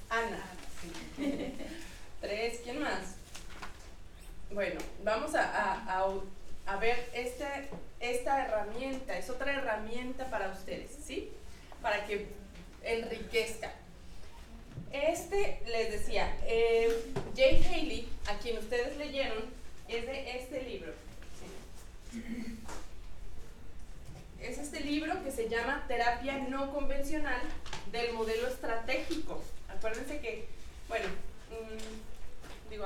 Ana. 3, ¿quién más? Bueno, vamos a ver esta herramienta, es otra herramienta para ustedes, ¿sí? Para que enriquezca. Les decía, Jay Haley, a quien ustedes leyeron, es de este libro. ¿Sí? Es este libro que se llama Terapia no convencional del modelo estratégico. Acuérdense que, bueno,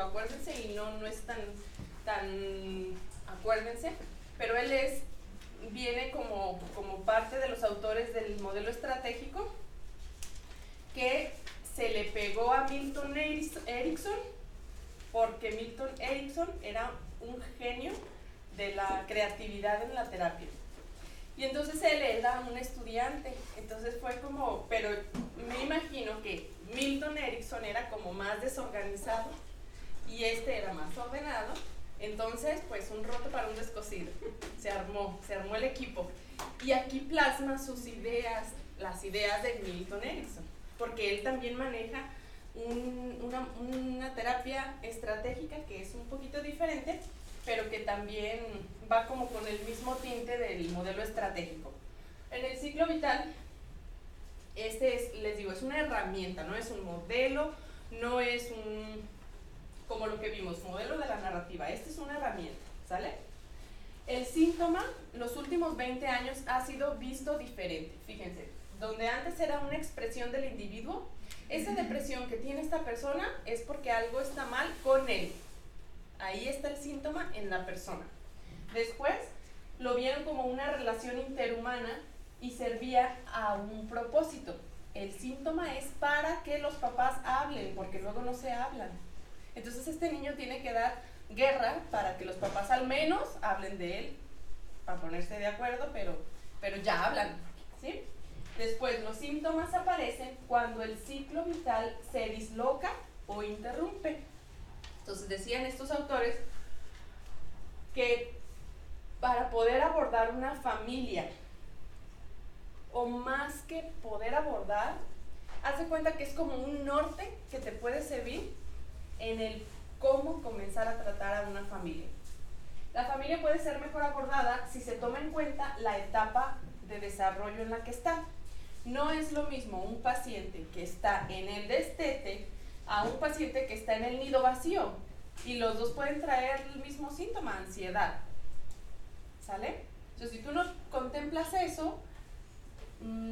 acuérdense y no es tan acuérdense, pero él viene como parte de los autores del modelo estratégico que se le pegó a Milton Erickson, porque Milton Erickson era un genio de la creatividad en la terapia. Y entonces él era un estudiante, entonces fue como, pero me imagino que Milton Erickson era como más desorganizado y era más ordenado, entonces pues un roto para un descosido, se armó el equipo. Y aquí plasma sus ideas, las ideas de Milton Erickson, porque él también maneja una terapia estratégica que es un poquito diferente, pero que también va como con el mismo tinte del modelo estratégico. En el ciclo vital, les digo, es una herramienta, no es un modelo, no es como lo que vimos, modelo de la narrativa, es una herramienta, ¿sale? El síntoma, los últimos 20 años ha sido visto diferente, fíjense, donde antes era una expresión del individuo, esa depresión que tiene esta persona es porque algo está mal con él. Ahí está el síntoma en la persona. Después lo vieron como una relación interhumana y servía a un propósito. El síntoma es para que los papás hablen, porque luego no se hablan. Entonces este niño tiene que dar guerra para que los papás al menos hablen de él, para ponerse de acuerdo, pero ya hablan, ¿sí? Después los síntomas aparecen cuando el ciclo vital se disloca o interrumpe. Entonces decían estos autores que para poder abordar una familia, o más que poder abordar, haz de cuenta que es como un norte que te puede servir en el cómo comenzar a tratar a una familia. La familia puede ser mejor abordada si se toma en cuenta la etapa de desarrollo en la que está. No es lo mismo un paciente que está en el destete a un paciente que está en el nido vacío, y los dos pueden traer el mismo síntoma, ansiedad, ¿sale? Entonces si tú no contemplas eso,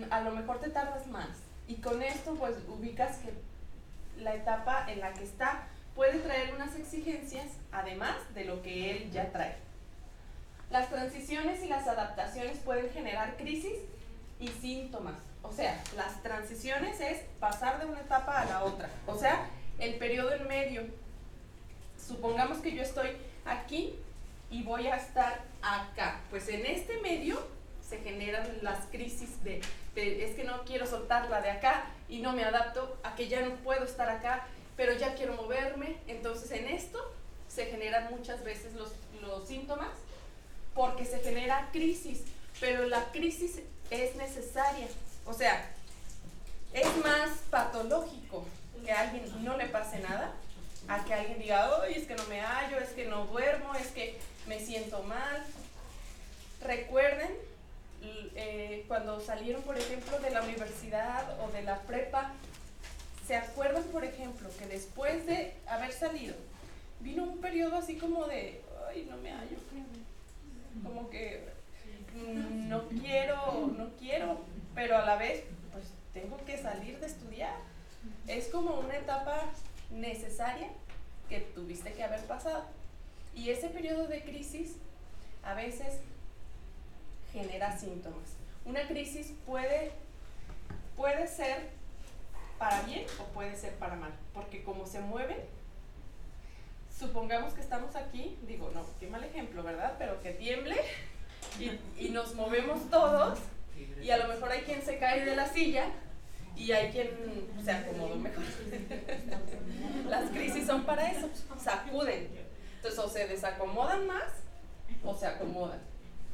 a lo mejor te tardas más, y con esto pues ubicas que la etapa en la que está puede traer unas exigencias además de lo que él ya trae. Las transiciones y las adaptaciones pueden generar crisis y síntomas. O sea, las transiciones es pasar de una etapa a la otra. O sea, el periodo en medio. Supongamos que yo estoy aquí y voy a estar acá. Pues en este medio se generan las crisis de es que no quiero soltarla de acá y no me adapto a que ya no puedo estar acá, pero ya quiero moverme. Entonces en esto se generan muchas veces los síntomas porque se genera crisis, pero la crisis es necesaria. O sea, es más patológico que a alguien no le pase nada a que alguien diga, ay, es que no me hallo, es que no duermo, es que me siento mal. Recuerden cuando salieron, por ejemplo, de la universidad o de la prepa, ¿se acuerdan, por ejemplo, que después de haber salido vino un periodo así como de, ay, no me hallo, como que no quiero, pero a la vez pues tengo que salir de estudiar? Es como una etapa necesaria que tuviste que haber pasado, y ese periodo de crisis a veces genera síntomas. Una crisis puede ser para bien o puede ser para mal, porque como se mueven, supongamos que estamos aquí, digo, no, qué mal ejemplo, ¿verdad? Pero que tiemble y nos movemos todos, y a lo mejor hay quien se cae de la silla y hay quien se acomodó mejor. Las crisis son para eso, sacuden. Entonces o se desacomodan más o se acomodan,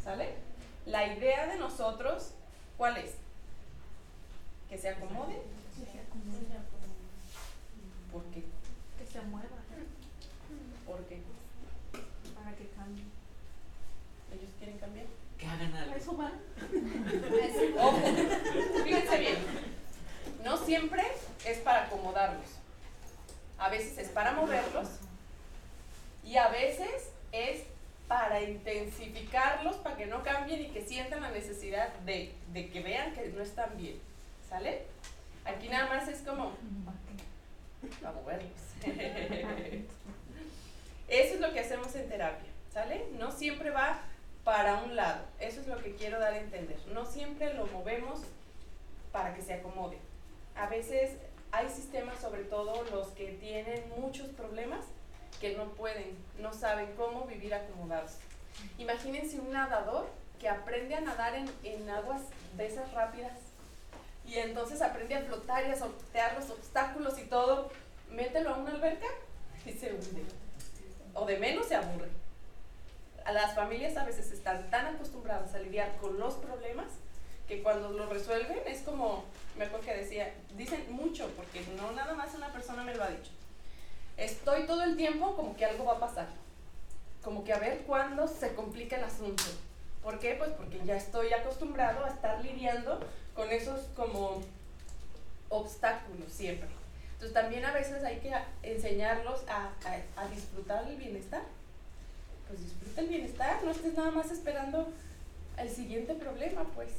¿sale? La idea de nosotros, ¿cuál es? ¿Que se acomoden? es para acomodarlos, a veces es para moverlos y a veces es para intensificarlos, para que no cambien y que sientan la necesidad de que vean que no están bien, ¿sale? Aquí nada más es como para moverlos. Eso es lo que hacemos en terapia, ¿sale? No siempre va para un lado, eso es lo que quiero dar a entender. No siempre lo movemos para que se acomode. A veces hay sistemas, sobre todo los que tienen muchos problemas, que no pueden, no saben cómo vivir acomodados. Imagínense un nadador que aprende a nadar en aguas de esas rápidas y entonces aprende a flotar y a sortear los obstáculos y todo. Mételo a una alberca y se hunde, o de menos se aburre. A las familias a veces están tan acostumbradas a lidiar con los problemas que cuando lo resuelven es como, me acuerdo que dicen mucho, porque no nada más una persona me lo ha dicho. Estoy todo el tiempo como que algo va a pasar, como que a ver cuándo se complica el asunto. ¿Por qué? Pues porque ya estoy acostumbrado a estar lidiando con esos como obstáculos siempre. Entonces también a veces hay que enseñarlos a disfrutar el bienestar. Pues disfruta el bienestar, no estés nada más esperando el siguiente problema, pues.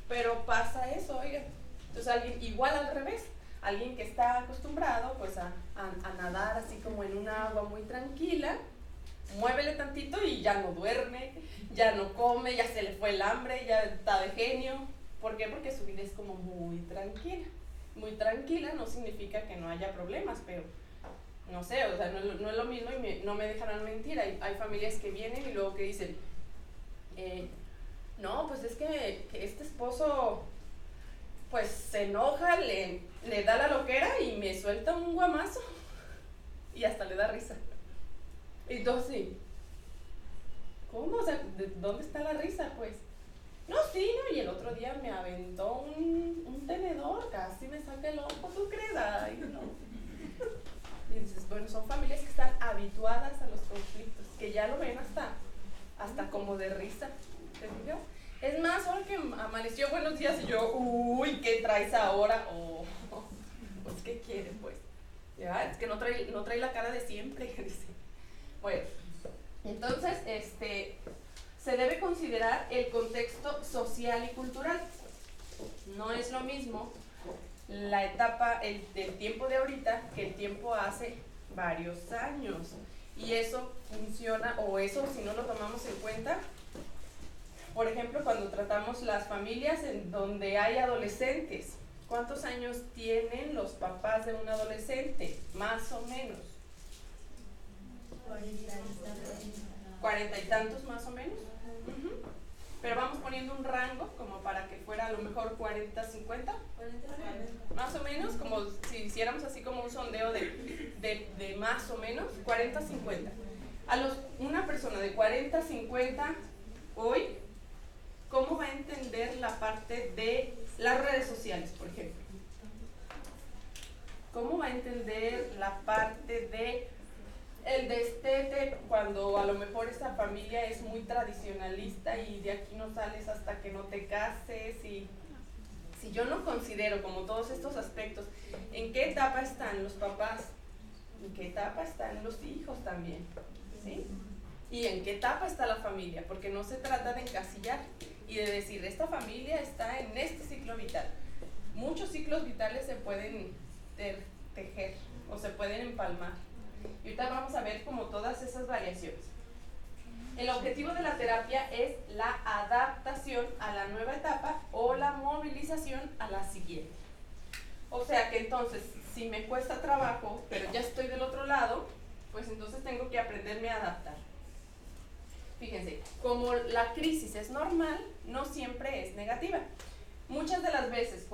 Pero pasa eso, oigan. Entonces alguien igual al revés, alguien que está acostumbrado pues a nadar así como en una agua muy tranquila, muévele tantito y ya no duerme, ya no come, ya se le fue el hambre, ya está de genio. ¿Por qué? Porque su vida es como muy tranquila. Muy tranquila no significa que no haya problemas, pero no sé, o sea, no es lo mismo y no me dejarán mentir. Hay familias que vienen y luego que dicen, no, pues es que este esposo pues se enoja, le da la loquera y me suelta un guamazo y hasta le da risa. Entonces, ¿cómo? O sea, ¿dónde está la risa? Pues, no, sí, ¿no? Y el otro día me aventó un tenedor, casi me saca el ojo, ¿tú crees? Ay, no. Y dices, bueno, son familias que están habituadas a los conflictos, que ya lo ven hasta como de risa, ¿te fijas? Es más, ahora que amaneció buenos días y yo, uy, ¿qué traes ahora? Pues, ¿qué quieres, pues? Ya, es que no trae la cara de siempre, dice. Bueno, entonces, se debe considerar el contexto social y cultural. No es lo mismo la etapa, el tiempo de ahorita que el tiempo hace varios años. Y eso funciona, o eso si no lo tomamos en cuenta, por ejemplo, cuando tratamos las familias en donde hay adolescentes. ¿Cuántos años tienen los papás de un adolescente? Más o menos. 40 y tantos más o menos. Pero vamos poniendo un rango como para que fuera a lo mejor 40, 50. Más o menos, como si hiciéramos así como un sondeo de más o menos 40, 50. Una persona de 40, 50 hoy, ¿cómo va a entender la parte de las redes sociales, por ejemplo? ¿Cómo va a entender la parte de el destete cuando a lo mejor esa familia es muy tradicionalista y de aquí no sales hasta que no te cases? Y si yo no considero como todos estos aspectos, ¿en qué etapa están los papás? ¿En qué etapa están los hijos también? ¿Sí? ¿Y en qué etapa está la familia? Porque no se trata de encasillar y de decir, esta familia está en este ciclo vital. Muchos ciclos vitales se pueden tejer o se pueden empalmar. Y ahorita vamos a ver como todas esas variaciones. El objetivo de la terapia es la adaptación a la nueva etapa o la movilización a la siguiente. O sea que entonces, si me cuesta trabajo, pero ya estoy del otro lado, pues entonces tengo que aprenderme a adaptar. Fíjense, como la crisis es normal, no siempre es negativa. Muchas de las veces,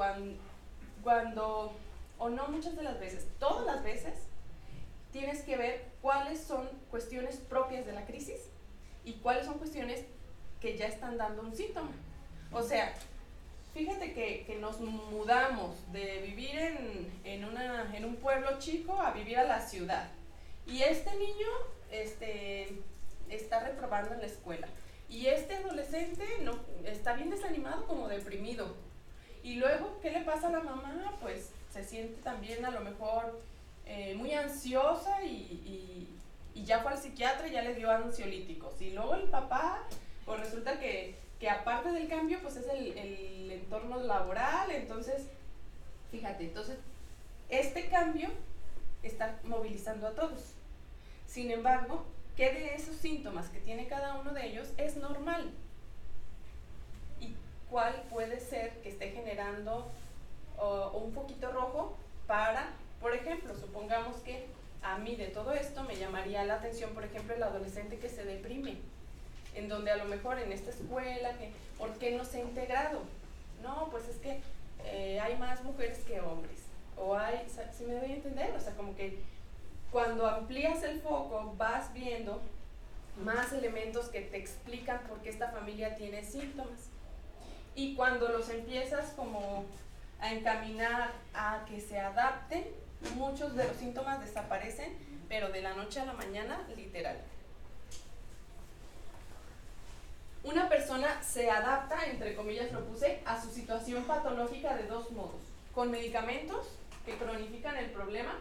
todas las veces, tienes que ver cuáles son cuestiones propias de la crisis y cuáles son cuestiones que ya están dando un síntoma. O sea, fíjate que nos mudamos de vivir en un pueblo chico a vivir a la ciudad. Y este niño está reprobando en la escuela. Y este adolescente está bien desanimado, como deprimido. Y luego, ¿qué le pasa a la mamá? Pues se siente también a lo mejor muy ansiosa y ya fue al psiquiatra y ya le dio ansiolíticos. Y luego el papá, pues resulta que aparte del cambio, pues es el entorno laboral. Entonces, fíjate, entonces este cambio está movilizando a todos. Sin embargo, ¿qué de esos síntomas que tiene cada uno de ellos es normal? ¿Y cuál puede ser que esté generando un poquito rojo para, por ejemplo, supongamos que a mí de todo esto me llamaría la atención, por ejemplo, el adolescente que se deprime, en donde a lo mejor en esta escuela, ¿por qué no se ha integrado? No, pues es que hay más mujeres que hombres, o hay, ¿sí me doy a entender? O sea, como que cuando amplías el foco vas viendo más elementos que te explican por qué esta familia tiene síntomas. Y cuando los empiezas como a encaminar a que se adapten, muchos de los síntomas desaparecen, pero de la noche a la mañana, literal. Una persona se adapta, entre comillas lo puse, a su situación patológica de dos modos: con medicamentos que cronifican el problema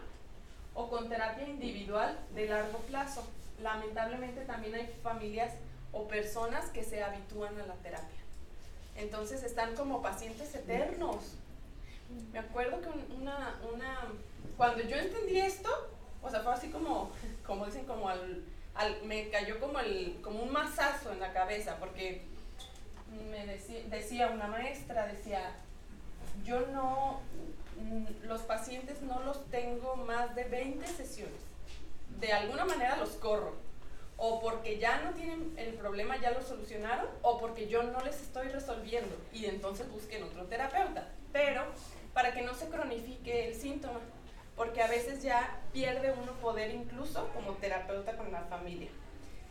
o con terapia individual de largo plazo. Lamentablemente también hay familias o personas que se habitúan a la terapia. Entonces están como pacientes eternos. Me acuerdo que cuando yo entendí esto, o sea, fue así como dicen, como me cayó como un mazazo en la cabeza, porque me decía una maestra, decía, yo no, los pacientes no los tengo más de 20 sesiones. De alguna manera los corro, o porque ya no tienen el problema, ya lo solucionaron, o porque yo no les estoy resolviendo, y entonces busquen otro terapeuta, pero para que no se cronifique el síntoma, porque a veces ya pierde uno poder incluso como terapeuta con la familia.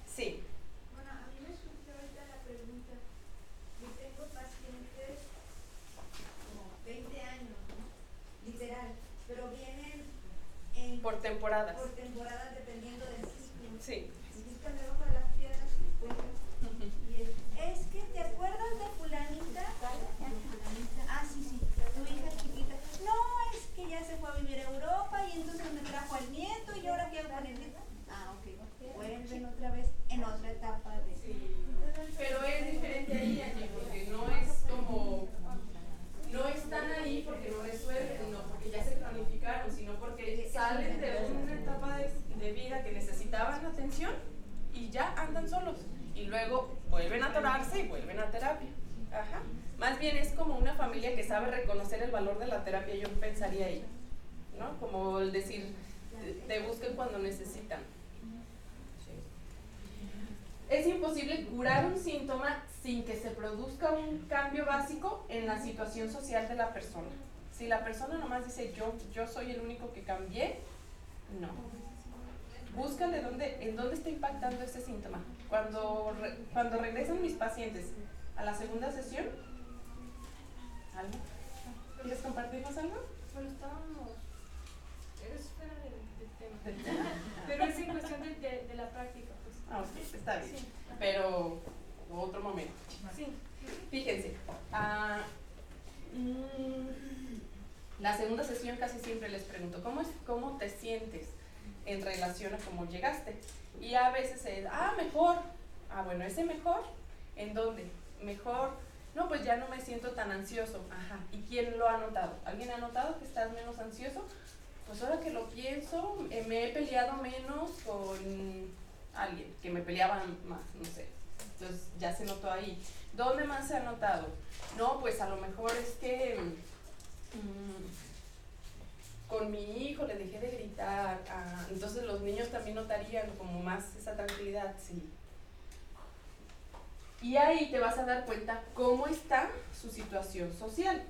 Sí. Bueno, a mí me surgió ahorita la pregunta. Yo tengo pacientes como 20 años, ¿no? Literal, pero vienen Por temporadas. Por temporadas, dependiendo del ciclo. Sí. Buscan debajo de las piedras y es que ¿te acuerdas de fulanita? Ah, sí, tu hija chiquita. No, es que ya se fue a vivir a Europa y entonces me trajo al nieto y ahora quiero con el nieto. Ah, ok. Vuelven otra vez en otra etapa de... Sí. Pero es diferente ahí, Angie, porque no es como... No están ahí porque no resuelven, no porque ya se cronificaron, sino porque salen de una etapa de vida que necesitaban atención y ya andan solos. Y luego vuelven a atorarse y vuelven a terapia. Ajá. Más bien es como una familia que sabe reconocer el valor de la terapia, yo pensaría ahí, ¿no? Como el decir, te busquen cuando necesitan. Es imposible curar un síntoma sin que se produzca un cambio básico en la situación social de la persona. Si la persona nomás dice yo soy el único que cambié, no. Búscale en dónde está impactando ese síntoma. Cuando regresan mis pacientes a la segunda sesión, ¿algo? ¿Quieres compartirnos algo? Bueno, es fuera del tema. Pero es en cuestión de la práctica, pues. Ah, ok, está bien. Sí. Pero otro momento. Sí. Fíjense, la segunda sesión casi siempre les pregunto, ¿cómo te sientes en relación a cómo llegaste? Y a veces es, mejor. Bueno, ese mejor, ¿en dónde? Mejor, no, pues ya no me siento tan ansioso. Ajá, ¿y quién lo ha notado? ¿Alguien ha notado que estás menos ansioso? Pues ahora que lo pienso, me he peleado menos con alguien, que me peleaba más, no sé. Entonces ya se notó ahí. ¿Dónde más se ha notado? No, pues a lo mejor es que con mi hijo le dejé de gritar. Entonces los niños también notarían como más esa tranquilidad, sí. Y ahí te vas a dar cuenta cómo está su situación social.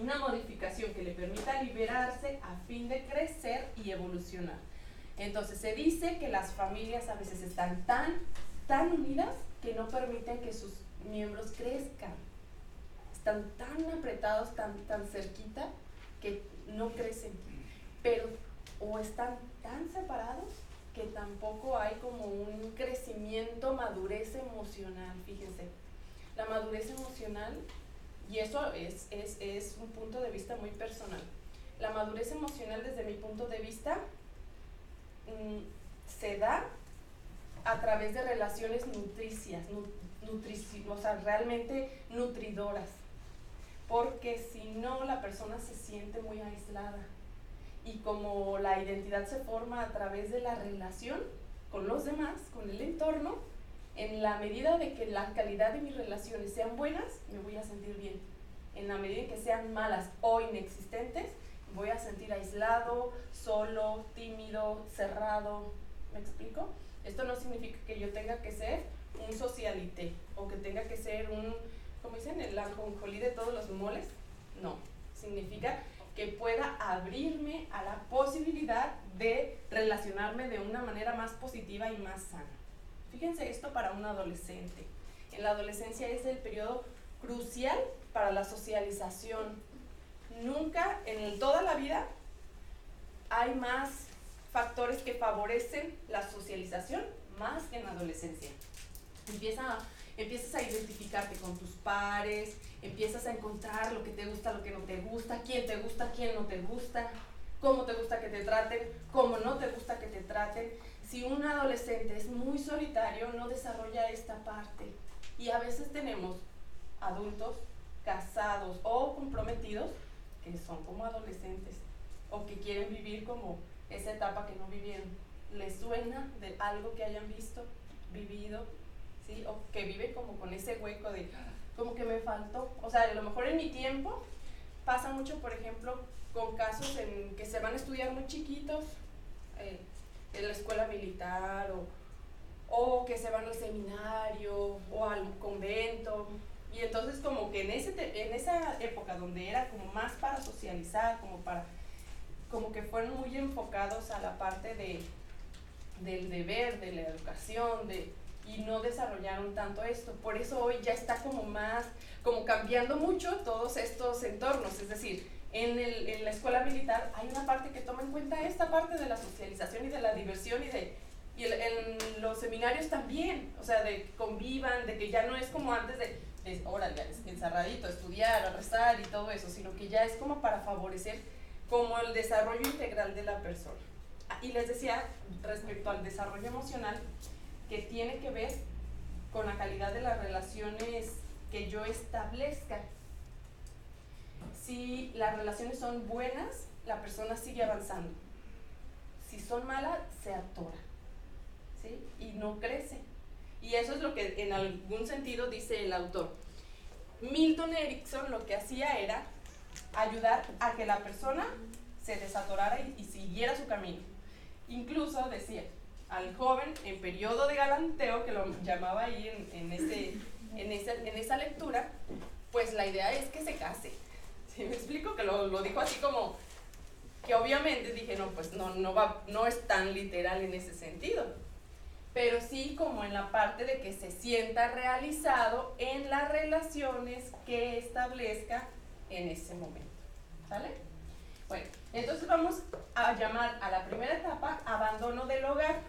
Una modificación que le permita liberarse a fin de crecer y evolucionar. Entonces se dice que las familias a veces están tan unidas que no permiten que sus miembros crezcan. Están tan apretados, tan cerquita, que no crecen. Pero o están tan separados que tampoco hay como un crecimiento, madurez emocional. Fíjense, la madurez emocional, y eso es un punto de vista muy personal, la madurez emocional desde mi punto de vista se da a través de relaciones nutricias, o sea, realmente nutridoras, porque si no la persona se siente muy aislada y como la identidad se forma a través de la relación con los demás, con el entorno, en la medida de que la calidad de mis relaciones sean buenas, me voy a sentir bien. En la medida en que sean malas o inexistentes, voy a sentir aislado, solo, tímido, cerrado. ¿Me explico? Esto no significa que yo tenga que ser un socialité o que tenga que ser un, como dicen, el ajonjolí de todos los moles. No, significa que pueda abrirme a la posibilidad de relacionarme de una manera más positiva y más sana. Fíjense esto para un adolescente. En la adolescencia es el periodo crucial para la socialización. Nunca en toda la vida hay más factores que favorecen la socialización más que en la adolescencia. Empiezas a identificarte con tus pares, empiezas a encontrar lo que te gusta, lo que no te gusta, quién no te gusta, cómo te gusta que te traten, cómo no te gusta que te traten. Si un adolescente es muy solitario, no desarrolla esta parte. Y a veces tenemos adultos casados o comprometidos que son como adolescentes o que quieren vivir como esa etapa que no vivieron. ¿Les suena de algo que hayan visto, vivido? ¿Sí? O que vive como con ese hueco de como que me faltó. O sea, a lo mejor en mi tiempo pasa mucho, por ejemplo, con casos en que se van a estudiar muy chiquitos en la escuela militar o que se van al seminario o al convento. Y entonces como que en esa época donde era como más para socializar, como que fueron muy enfocados a la parte del deber, de la educación, y no desarrollaron tanto esto. Por eso hoy ya está como cambiando mucho todos estos entornos. Es decir, en la escuela militar hay una parte que toma en cuenta esta parte de la socialización y de la diversión y en los seminarios también, o sea, de convivan, de que ya no es como antes de órale, encerradito, estudiar, a rezar y todo eso, sino que ya es como para favorecer como el desarrollo integral de la persona. Y les decía, respecto al desarrollo emocional, que tiene que ver con la calidad de las relaciones que yo establezca. Si las relaciones son buenas, la persona sigue avanzando. Si son malas, se atora, ¿sí? Y no crece. Y eso es lo que en algún sentido dice el autor. Milton Erickson lo que hacía era ayudar a que la persona se desatorara y siguiera su camino. Incluso decía, al joven en periodo de galanteo, que lo llamaba ahí en esa lectura, pues la idea es que se case. ¿Sí me explico? Que lo dijo así como, que obviamente dije, no, pues no es tan literal en ese sentido, pero sí como en la parte de que se sienta realizado en las relaciones que establezca en ese momento. ¿Sale? Bueno, entonces vamos a llamar a la primera etapa abandono del hogar.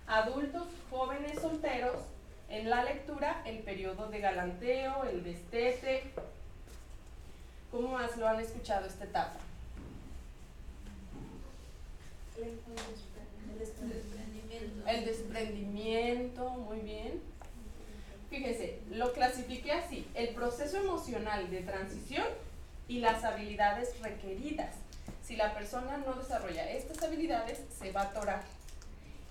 Adultos, jóvenes, solteros, en la lectura, el periodo de galanteo, el destete. ¿Cómo más lo han escuchado esta etapa? El desprendimiento, muy bien. Fíjense, lo clasifiqué así: el proceso emocional de transición y las habilidades requeridas. Si la persona no desarrolla estas habilidades, se va a atorar.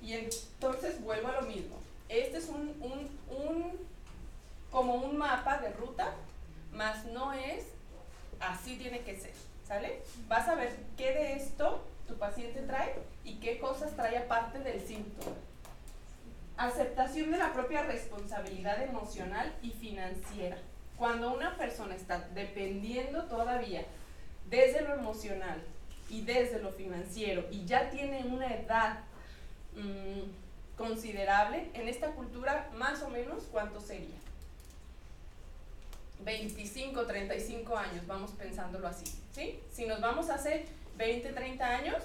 Y entonces vuelvo a lo mismo. Este es como un mapa de ruta, más no es así tiene que ser, ¿sale? Vas a ver qué de esto tu paciente trae y qué cosas trae aparte del síntoma. Aceptación de la propia responsabilidad emocional y financiera. Cuando una persona está dependiendo todavía desde lo emocional y desde lo financiero y ya tiene una edad considerable, en esta cultura más o menos, ¿cuánto sería? 25, 35 años, vamos pensándolo así, ¿sí? Si nos vamos hace 20, 30 años,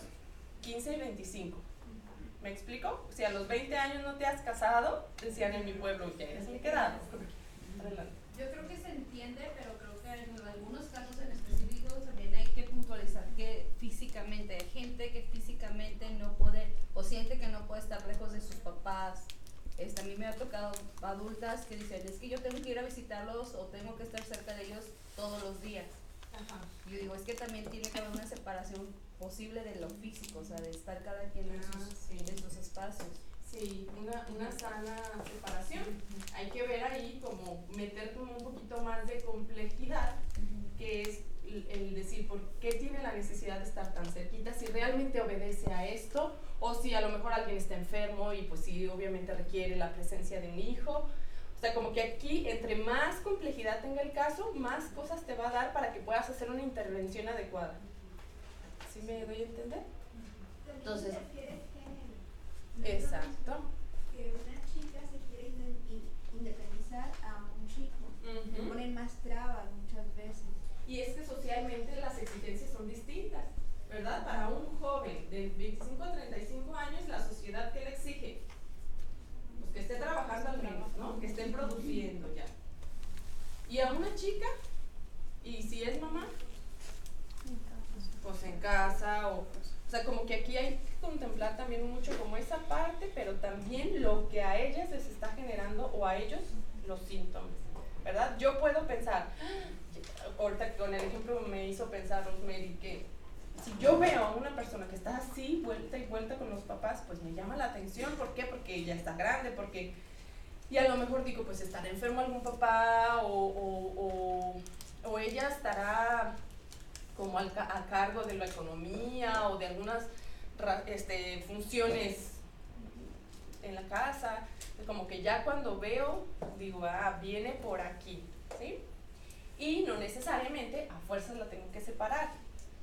15 y 25. ¿Me explico? Si a los 20 años no te has casado, decían en mi pueblo, ya eres mi quedado. Adelante. Yo creo que se entiende, pero creo que en algunos casos en específico también hay que puntualizar que físicamente. Hay gente que físicamente no puede o siente que no puede estar lejos de sus papás. A mí me ha tocado adultas que dicen, es que yo tengo que ir a visitarlos o tengo que estar cerca de ellos todos los días. Ajá. Yo digo, es que también tiene que haber una separación posible de lo físico, o sea, de estar cada quien en sus espacios. Sí, una sana separación. Hay que ver ahí como meter como un poquito más de complejidad, que es el decir por qué tiene la necesidad de estar tan cerquita, si realmente obedece a esto, o si a lo mejor alguien está enfermo y pues sí, obviamente requiere la presencia de un hijo. O sea, como que aquí, entre más complejidad tenga el caso, más cosas te va a dar para que puedas hacer una intervención adecuada. ¿Sí me doy a entender? Entonces, se refiere género. Exacto. Que una chica se quiere independizar a un chico. Le ponen más trabas muchas veces. Y es que socialmente las exigencias son distintas, ¿verdad? Para un joven de 25 a 35 años, la sociedad, ¿qué le exige? Pues que esté trabajando al menos, ¿no? Que esté produciendo ya. Y a una chica, y si es mamá, pues en casa, o sea, como que aquí hay que contemplar también mucho como esa parte, pero también lo que a ellas les está generando, o a ellos, los síntomas, ¿verdad? Yo puedo pensar, ahorita con el ejemplo me hizo pensar Rosemary, que si yo veo a una persona que está así, vuelta y vuelta con los papás, pues me llama la atención. ¿Por qué? Porque ella está grande, porque... Y a lo mejor digo, pues estará enfermo algún papá, o ella estará como a cargo de la economía, o de algunas funciones en la casa. Como que ya cuando veo, digo, viene por aquí, ¿sí? Y no necesariamente a fuerzas la tengo que separar,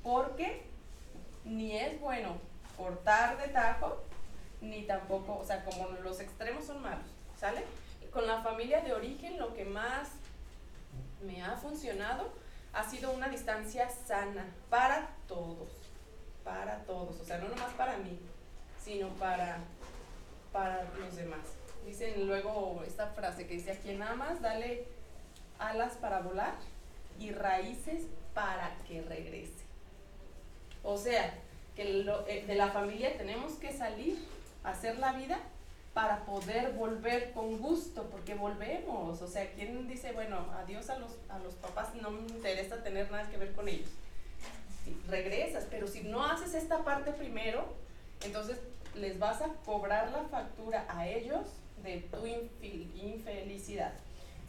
porque ni es bueno cortar de tajo, ni tampoco, o sea, como los extremos son malos, ¿sale? Con la familia de origen lo que más me ha funcionado ha sido una distancia sana para todos, o sea, no nomás para mí, sino para los demás. Dicen luego esta frase que dice, a quien amas, dale alas para volar y raíces para que regrese. O sea, que de la familia tenemos que salir a hacer la vida para poder volver con gusto, porque volvemos. O sea, ¿quién dice, bueno, adiós a los papás, no me interesa tener nada que ver con ellos? Sí, regresas, pero si no haces esta parte primero, entonces les vas a cobrar la factura a ellos de tu infelicidad.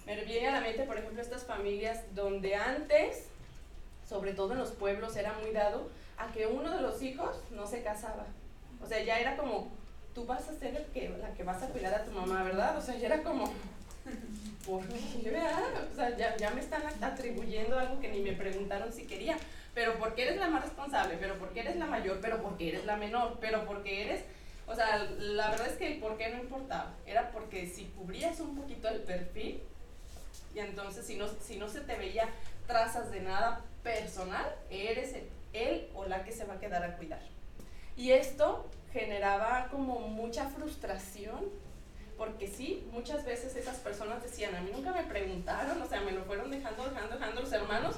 Me viene a la mente, por ejemplo, estas familias donde antes, sobre todo en los pueblos, era muy dado a que uno de los hijos no se casaba. O sea, ya era como, tú vas a ser la que vas a cuidar a tu mamá, ¿verdad? O sea, ya era como, ¿por qué? ¿Verdad? O sea, ya me están atribuyendo algo que ni me preguntaron si quería. Pero porque eres la más responsable, pero porque eres la mayor, pero porque eres la menor, pero porque eres... O sea, la verdad es que el por qué no importaba. Era porque si cubrías un poquito el perfil, y entonces si no se te veía trazas de nada personal, eres él o la que se va a quedar a cuidar. Y esto generaba como mucha frustración, porque sí, muchas veces esas personas decían, a mí nunca me preguntaron, o sea, me lo fueron dejando los hermanos,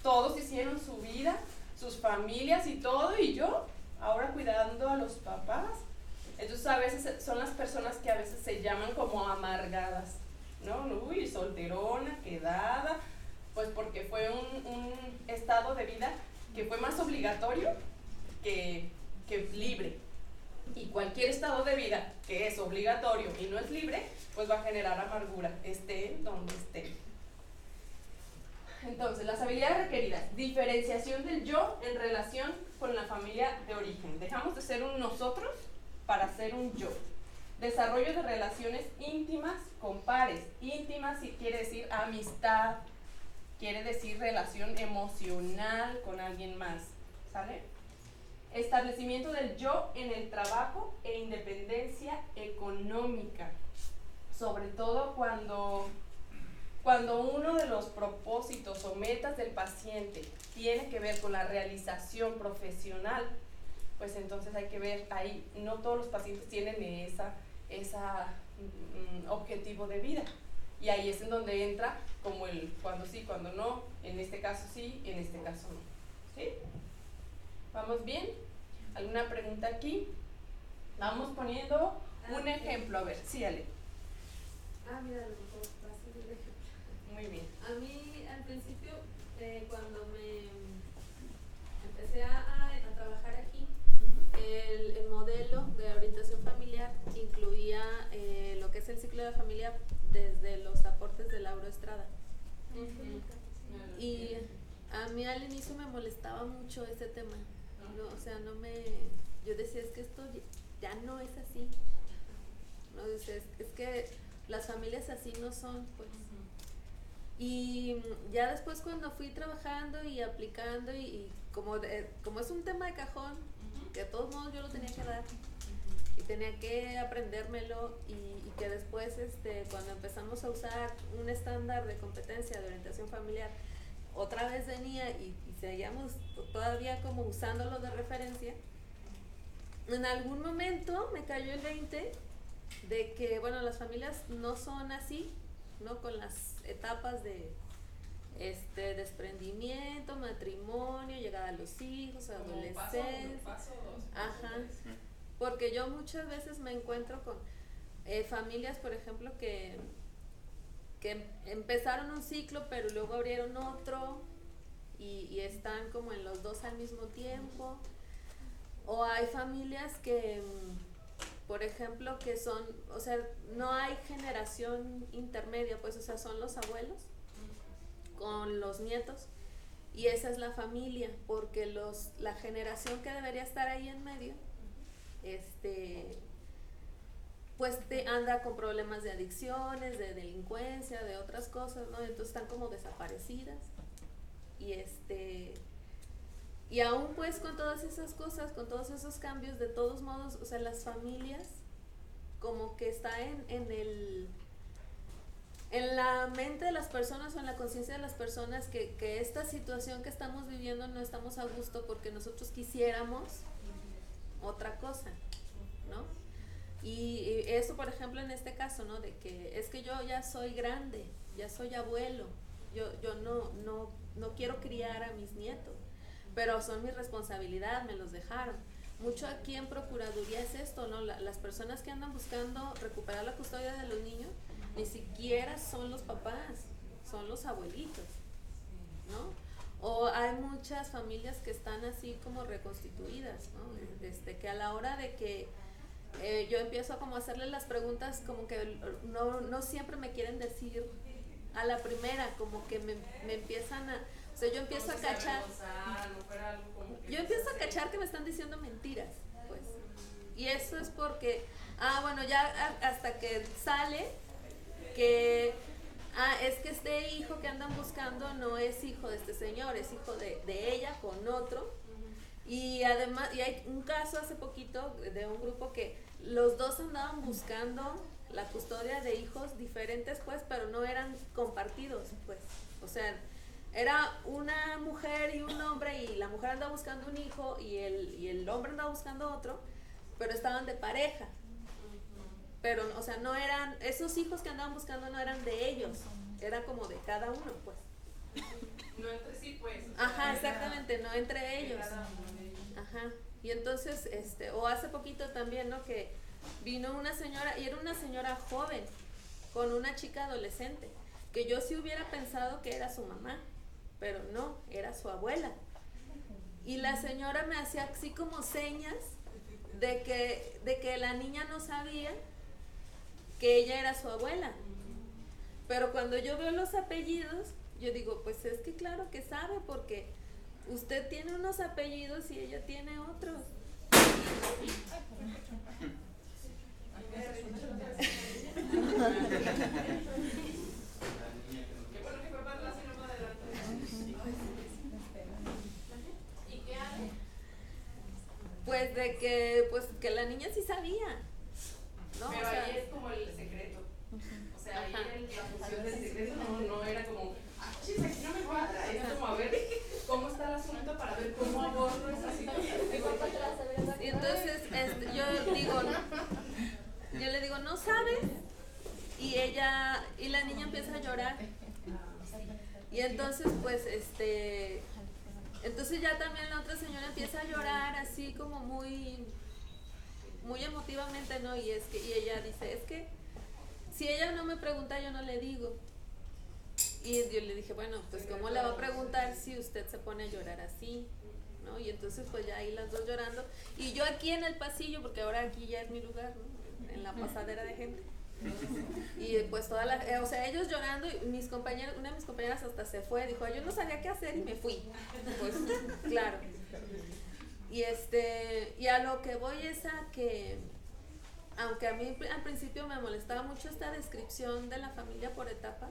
todos hicieron su vida, sus familias y todo, y yo ahora cuidando a los papás. Entonces a veces son las personas que a veces se llaman como amargadas, ¿no? Uy, solterona, quedada, pues porque fue un estado de vida que fue más obligatorio que libre. Y cualquier estado de vida que es obligatorio y no es libre, pues va a generar amargura, esté donde esté. Entonces, las habilidades requeridas: diferenciación del yo en relación con la familia de origen. Dejamos de ser un nosotros para ser un yo. Desarrollo de relaciones íntimas con pares. Íntimas quiere decir amistad, quiere decir relación emocional con alguien más, ¿sale? Establecimiento del yo en el trabajo e independencia económica. Sobre todo cuando uno de los propósitos o metas del paciente tiene que ver con la realización profesional, pues entonces hay que ver ahí, no todos los pacientes tienen esa objetivo de vida. Y ahí es en donde entra como el cuando sí, cuando no, en este caso sí, en este caso no. ¿Sí? ¿Vamos bien? ¿Alguna pregunta aquí? Vamos poniendo un ejemplo. A ver, sí, Ale. Mira, a lo mejor va a ser el ejemplo. Muy bien. A mí, al principio, cuando me empecé a trabajar aquí, el modelo de orientación familiar incluía lo que es el ciclo de familia desde los aportes de Laura Estrada. Y a mí al inicio me molestaba mucho ese tema, ¿no? O sea, yo decía, es que esto ya no es así, ¿no? O sea, es que las familias así no son, pues. Y ya después cuando fui trabajando y aplicando y como es un tema de cajón, que de todos modos yo lo tenía que dar y tenía que aprendérmelo y que después cuando empezamos a usar un estándar de competencia de orientación familiar, otra vez venía y seguíamos todavía como usándolo de referencia. En algún momento me cayó el 20 de que, bueno, las familias no son así, ¿no? Con las etapas de desprendimiento, matrimonio, llegada a los hijos, adolescencia. Paso dos. Ajá. Porque yo muchas veces me encuentro con familias, por ejemplo, que empezaron un ciclo, pero luego abrieron otro y están como en los dos al mismo tiempo. O hay familias que, por ejemplo, que son, o sea, no hay generación intermedia, pues, o sea, son los abuelos con los nietos y esa es la familia, porque la generación que debería estar ahí en medio, pues anda con problemas de adicciones, de delincuencia, de otras cosas, ¿no? Entonces están como desaparecidas y aún pues con todas esas cosas, con todos esos cambios, de todos modos, o sea, las familias como que está en la mente de las personas o en la conciencia de las personas que esta situación que estamos viviendo no estamos a gusto porque nosotros quisiéramos otra cosa, ¿no? Y eso, por ejemplo, en este caso, ¿no? De que es que yo ya soy grande, ya soy abuelo, yo no quiero criar a mis nietos, pero son mi responsabilidad, me los dejaron. Mucho aquí en Procuraduría es esto, ¿no? Las personas que andan buscando recuperar la custodia de los niños ni siquiera son los papás, son los abuelitos, ¿no? O hay muchas familias que están así como reconstituidas, ¿no? Que a la hora de que yo empiezo a como hacerle las preguntas, como que no siempre me quieren decir a la primera, como que me empiezan a, o sea, yo empiezo a cachar, yo empiezo a cachar que me están diciendo mentiras, pues, y eso es porque, bueno, ya hasta que sale que es que este hijo que andan buscando no es hijo de este señor, es hijo de ella con otro. Y además, y hay un caso hace poquito de un grupo que los dos andaban buscando la custodia de hijos diferentes, pues, pero no eran compartidos, pues. O sea, era una mujer y un hombre y la mujer andaba buscando un hijo y el hombre andaba buscando otro, pero estaban de pareja. Pero, o sea, no eran, esos hijos que andaban buscando no eran de ellos, era como de cada uno, pues. No entre sí, pues. Ajá, exactamente, no entre ellos. Ajá. Y entonces, o hace poquito también, ¿no? Que vino una señora, y era una señora joven, con una chica adolescente, que yo sí hubiera pensado que era su mamá, pero no, era su abuela. Y la señora me hacía así como señas de que la niña no sabía que ella era su abuela. Pero cuando yo veo los apellidos, yo digo, pues es que claro que sabe, porque usted tiene unos apellidos y ella tiene otros. Qué bueno que papá la señora más adelante. ¿Y qué hace? Pues que la niña sí sabía, ¿no? Pero o sea, ahí es como el secreto. O sea, ahí Ajá. la función del secreto no era como, chis, aquí no me cuadra. Es como a ver cómo está el asunto para ver cómo abordo esa situación. y entonces yo le digo, ¿no sabes? Y la niña empieza a llorar. Y entonces pues Entonces ya también la otra señora empieza a llorar así como muy emotivamente, ¿no? Y ella dice, es que si ella no me pregunta, yo no le digo. Y yo le dije, bueno, pues ¿cómo le va a preguntar si usted se pone a llorar así? ¿No? Y entonces pues ya ahí las dos llorando. Y yo aquí en el pasillo, porque ahora aquí ya es mi lugar, ¿no? En la pasadera de gente. Y pues o sea, ellos llorando, y una de mis compañeras hasta se fue, dijo, yo no sabía qué hacer y me fui. Pues claro. Y a lo que voy es a que, aunque a mí al principio me molestaba mucho esta descripción de la familia por etapas,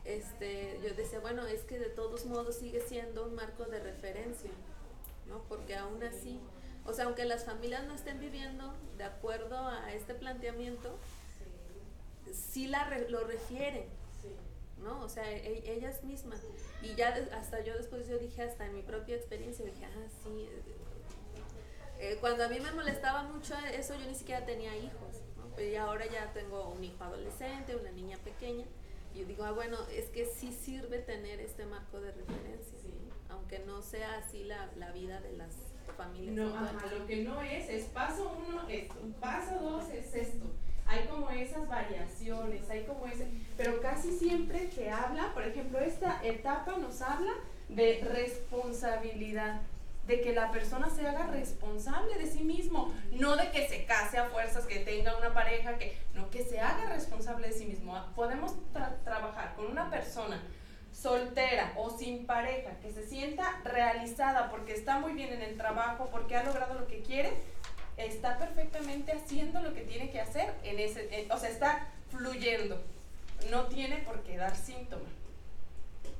yo decía, bueno, es que de todos modos sigue siendo un marco de referencia, ¿no? Porque aún así, o sea, aunque las familias no estén viviendo de acuerdo a este planteamiento, sí lo refieren, ¿no? O sea, ellas mismas. Y ya hasta yo después dije, hasta en mi propia experiencia, dije, sí. Cuando a mí me molestaba mucho eso, yo ni siquiera tenía hijos, ¿no? Pero ya ahora ya tengo un hijo adolescente, una niña pequeña. Y yo digo, bueno, es que sí sirve tener este marco de referencia, ¿no? Aunque no sea así la vida de las familias. No, lo que no es paso 1 esto, paso 2 es esto. Hay como esas variaciones, hay como pero casi siempre se habla, por ejemplo, esta etapa nos habla de responsabilidad, de que la persona se haga responsable de sí mismo, no de que se case a fuerzas, que tenga una pareja, que se haga responsable de sí mismo. Podemos trabajar con una persona soltera o sin pareja, que se sienta realizada porque está muy bien en el trabajo, porque ha logrado lo que quiere, está perfectamente haciendo lo que tiene que hacer, o sea, está fluyendo, no tiene por qué dar síntoma.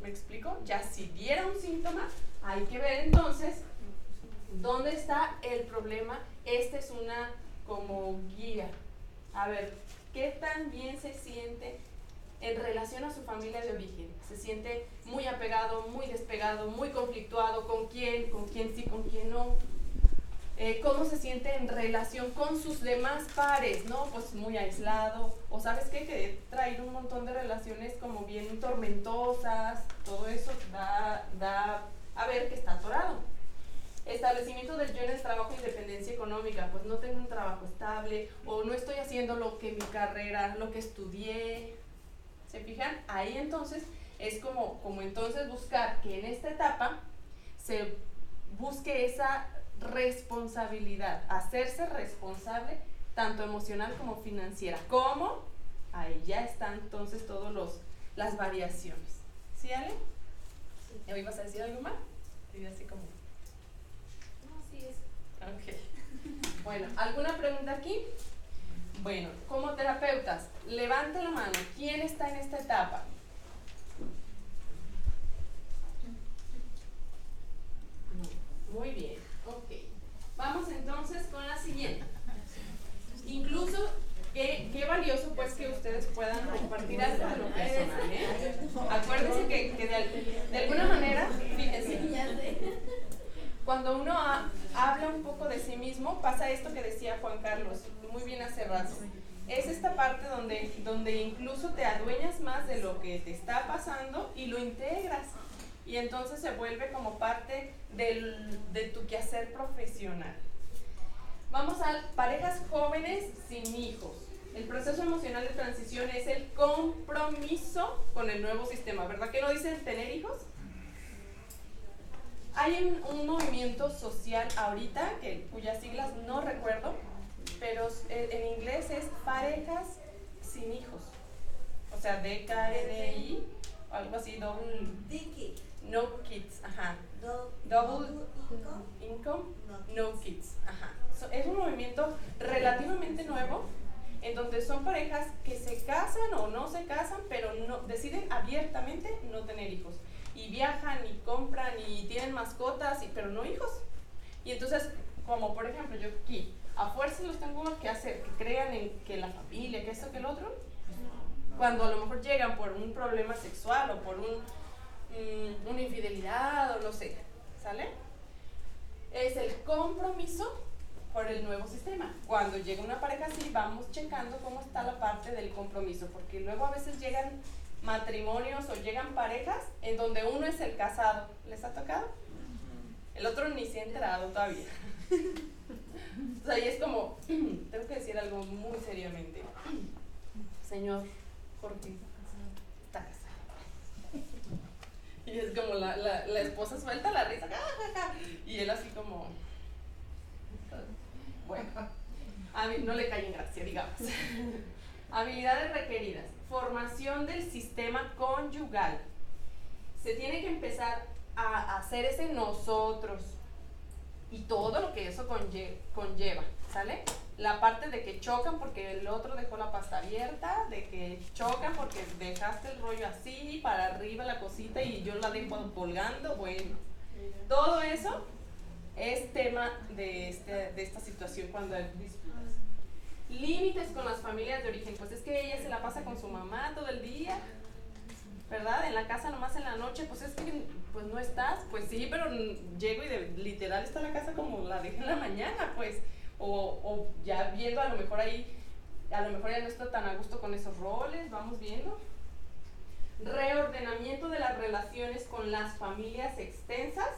¿Me explico? Ya si diera un síntoma, hay que ver entonces dónde está el problema. Esta es una como guía. A ver, ¿qué tan bien se siente en relación a su familia de origen? ¿Se siente muy apegado, muy despegado, muy conflictuado? ¿Con quién sí, con quién no? ¿Cómo se siente en relación con sus demás pares? ¿No? Pues muy aislado, o ¿sabes qué? Que traer un montón de relaciones como bien tormentosas, todo eso da a ver que está atorado. Establecimiento del yo en el trabajo e independencia económica, pues no tengo un trabajo estable, o no estoy haciendo lo que mi carrera, lo que estudié. ¿Se fijan? Ahí entonces es como entonces buscar que en esta etapa se busque esa responsabilidad, hacerse responsable tanto emocional como financiera. ¿Cómo? Ahí ya están entonces todas las variaciones. ¿Sí, Ale? Sí. ¿Me ibas a decir algo más? Sí, así como... No, sí es. Ok. Bueno, ¿alguna pregunta aquí? Bueno, como terapeutas, levante la mano. ¿Quién está en esta etapa? Muy bien, ok. Vamos entonces con la siguiente. Incluso, qué valioso pues que ustedes puedan compartir algo de lo personal, ¿eh? Acuérdense que de alguna manera, fíjense, cuando uno habla un poco de sí mismo, pasa esto que decía Juan Carlos, muy bien hace rato. Es esta parte donde incluso te adueñas más de lo que te está pasando y lo integras. Y entonces se vuelve como parte de tu quehacer profesional. Vamos a parejas jóvenes sin hijos. El proceso emocional de transición es el compromiso con el nuevo sistema. ¿Verdad que no dicen tener hijos? Hay un movimiento social ahorita, cuyas siglas no recuerdo, pero en inglés es parejas sin hijos. O sea, DKNI, algo así, no kids, ajá. Double income, no kids, ajá. Es un movimiento relativamente nuevo en donde son parejas que se casan o no se casan, pero no deciden abiertamente no tener hijos. Y viajan y compran y tienen mascotas, pero no hijos. Y entonces, como por ejemplo yo aquí, a fuerza los tengo que hacer, que crean en que la familia, que esto, que el otro, cuando a lo mejor llegan por un problema sexual o por una infidelidad o no sé, ¿sale? Es el compromiso por el nuevo sistema. Cuando llega una pareja así, vamos checando cómo está la parte del compromiso, porque luego a veces llegan matrimonios o llegan parejas en donde uno es el casado. ¿Les ha tocado? El otro ni se ha enterado todavía. O sea, y es como, tengo que decir algo muy seriamente. Señor Jorge, está casado. Y es como la esposa suelta la risa, y él así como, bueno, a mí no le cae en gracia, digamos. Habilidades requeridas. Formación del sistema conyugal. Se tiene que empezar a hacer ese nosotros y todo lo que eso conlleva, ¿sale? La parte de que chocan porque el otro dejó la pasta abierta, de que chocan porque dejaste el rollo así, para arriba la cosita y yo la dejo colgando, bueno. Todo eso es tema de esta situación cuando hay disputas. Límites con las familias de origen, pues es que ella se la pasa con su mamá todo el día, ¿verdad? En la casa nomás en la noche, pues es que pues no estás, pues sí, pero llego y literal está la casa como la dejé en la mañana, pues, o ya viendo a lo mejor ahí, a lo mejor ya no está tan a gusto con esos roles, vamos viendo. Reordenamiento de las relaciones con las familias extensas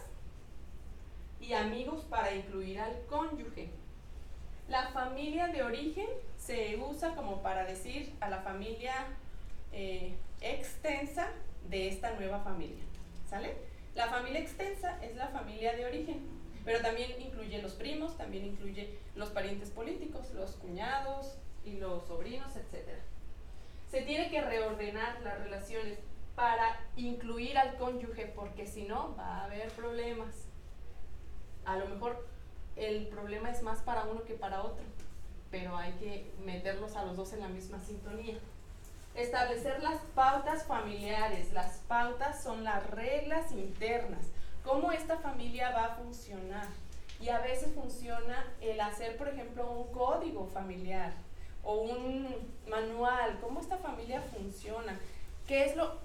y amigos para incluir al cónyuge. La familia de origen se usa como para decir a la familia extensa de esta nueva familia, ¿sale? La familia extensa es la familia de origen, pero también incluye los primos, también incluye los parientes políticos, los cuñados y los sobrinos, etc. Se tiene que reordenar las relaciones para incluir al cónyuge, porque si no va a haber problemas. A lo mejor el problema es más para uno que para otro, pero hay que meterlos a los dos en la misma sintonía. Establecer las pautas familiares. Las pautas son las reglas internas, cómo esta familia va a funcionar. Y a veces funciona el hacer, por ejemplo, un código familiar o un manual, cómo esta familia funciona. ¿Qué es lo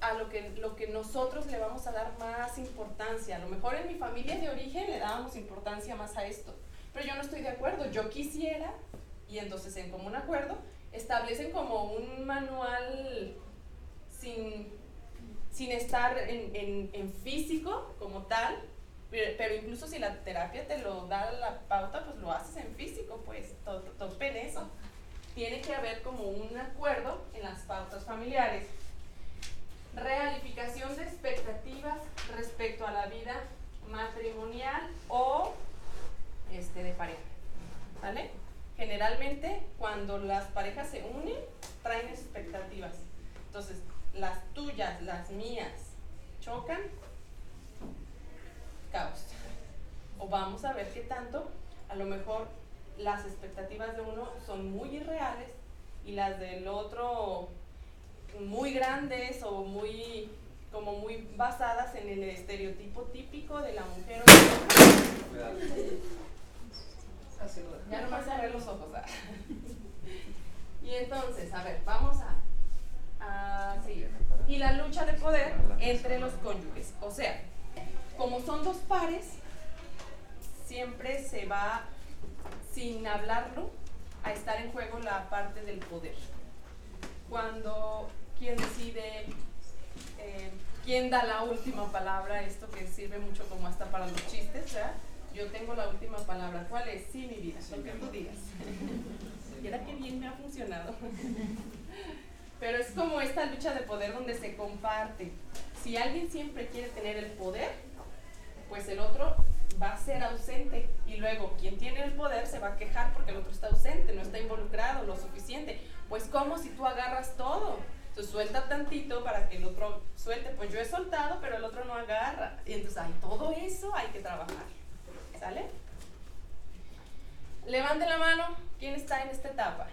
que nosotros le vamos a dar más importancia? A lo mejor en mi familia de origen le dábamos importancia más a esto, pero yo no estoy de acuerdo. Yo quisiera, y entonces en común acuerdo, establecen como un manual sin estar en físico como tal, pero incluso si la terapia te lo da la pauta, pues lo haces en físico, pues topen eso. Tiene que haber como un acuerdo en las pautas familiares. Realificación de expectativas respecto a la vida matrimonial o de pareja, ¿vale? Generalmente cuando las parejas se unen traen expectativas, entonces las tuyas, las mías chocan, caos. O vamos a ver qué tanto, a lo mejor las expectativas de uno son muy irreales y las del otro muy grandes o muy basadas en el estereotipo típico de la mujer o del hombre. Ya nomás cerré los ojos. Y entonces, a ver, vamos a seguir. Y la lucha de poder entre los cónyuges. O sea, como son dos pares, siempre se va, sin hablarlo, a estar en juego la parte del poder. Cuando quién decide, quién da la última palabra, esto que sirve mucho como hasta para los chistes, ¿verdad? Yo tengo la última palabra. ¿Cuál es? Sí, mi vida, lo que tú digas. Y era que bien me ha funcionado. Pero es como esta lucha de poder donde se comparte. Si alguien siempre quiere tener el poder, pues el otro va a ser ausente. Y luego, quien tiene el poder se va a quejar porque el otro está ausente, no está involucrado lo suficiente. Pues como si tú agarras todo. Entonces suelta tantito para que el otro suelte. Pues yo he soltado, pero el otro no agarra. Y entonces todo eso hay que trabajar. ¿Sale? Levante la mano, ¿quién está en esta etapa?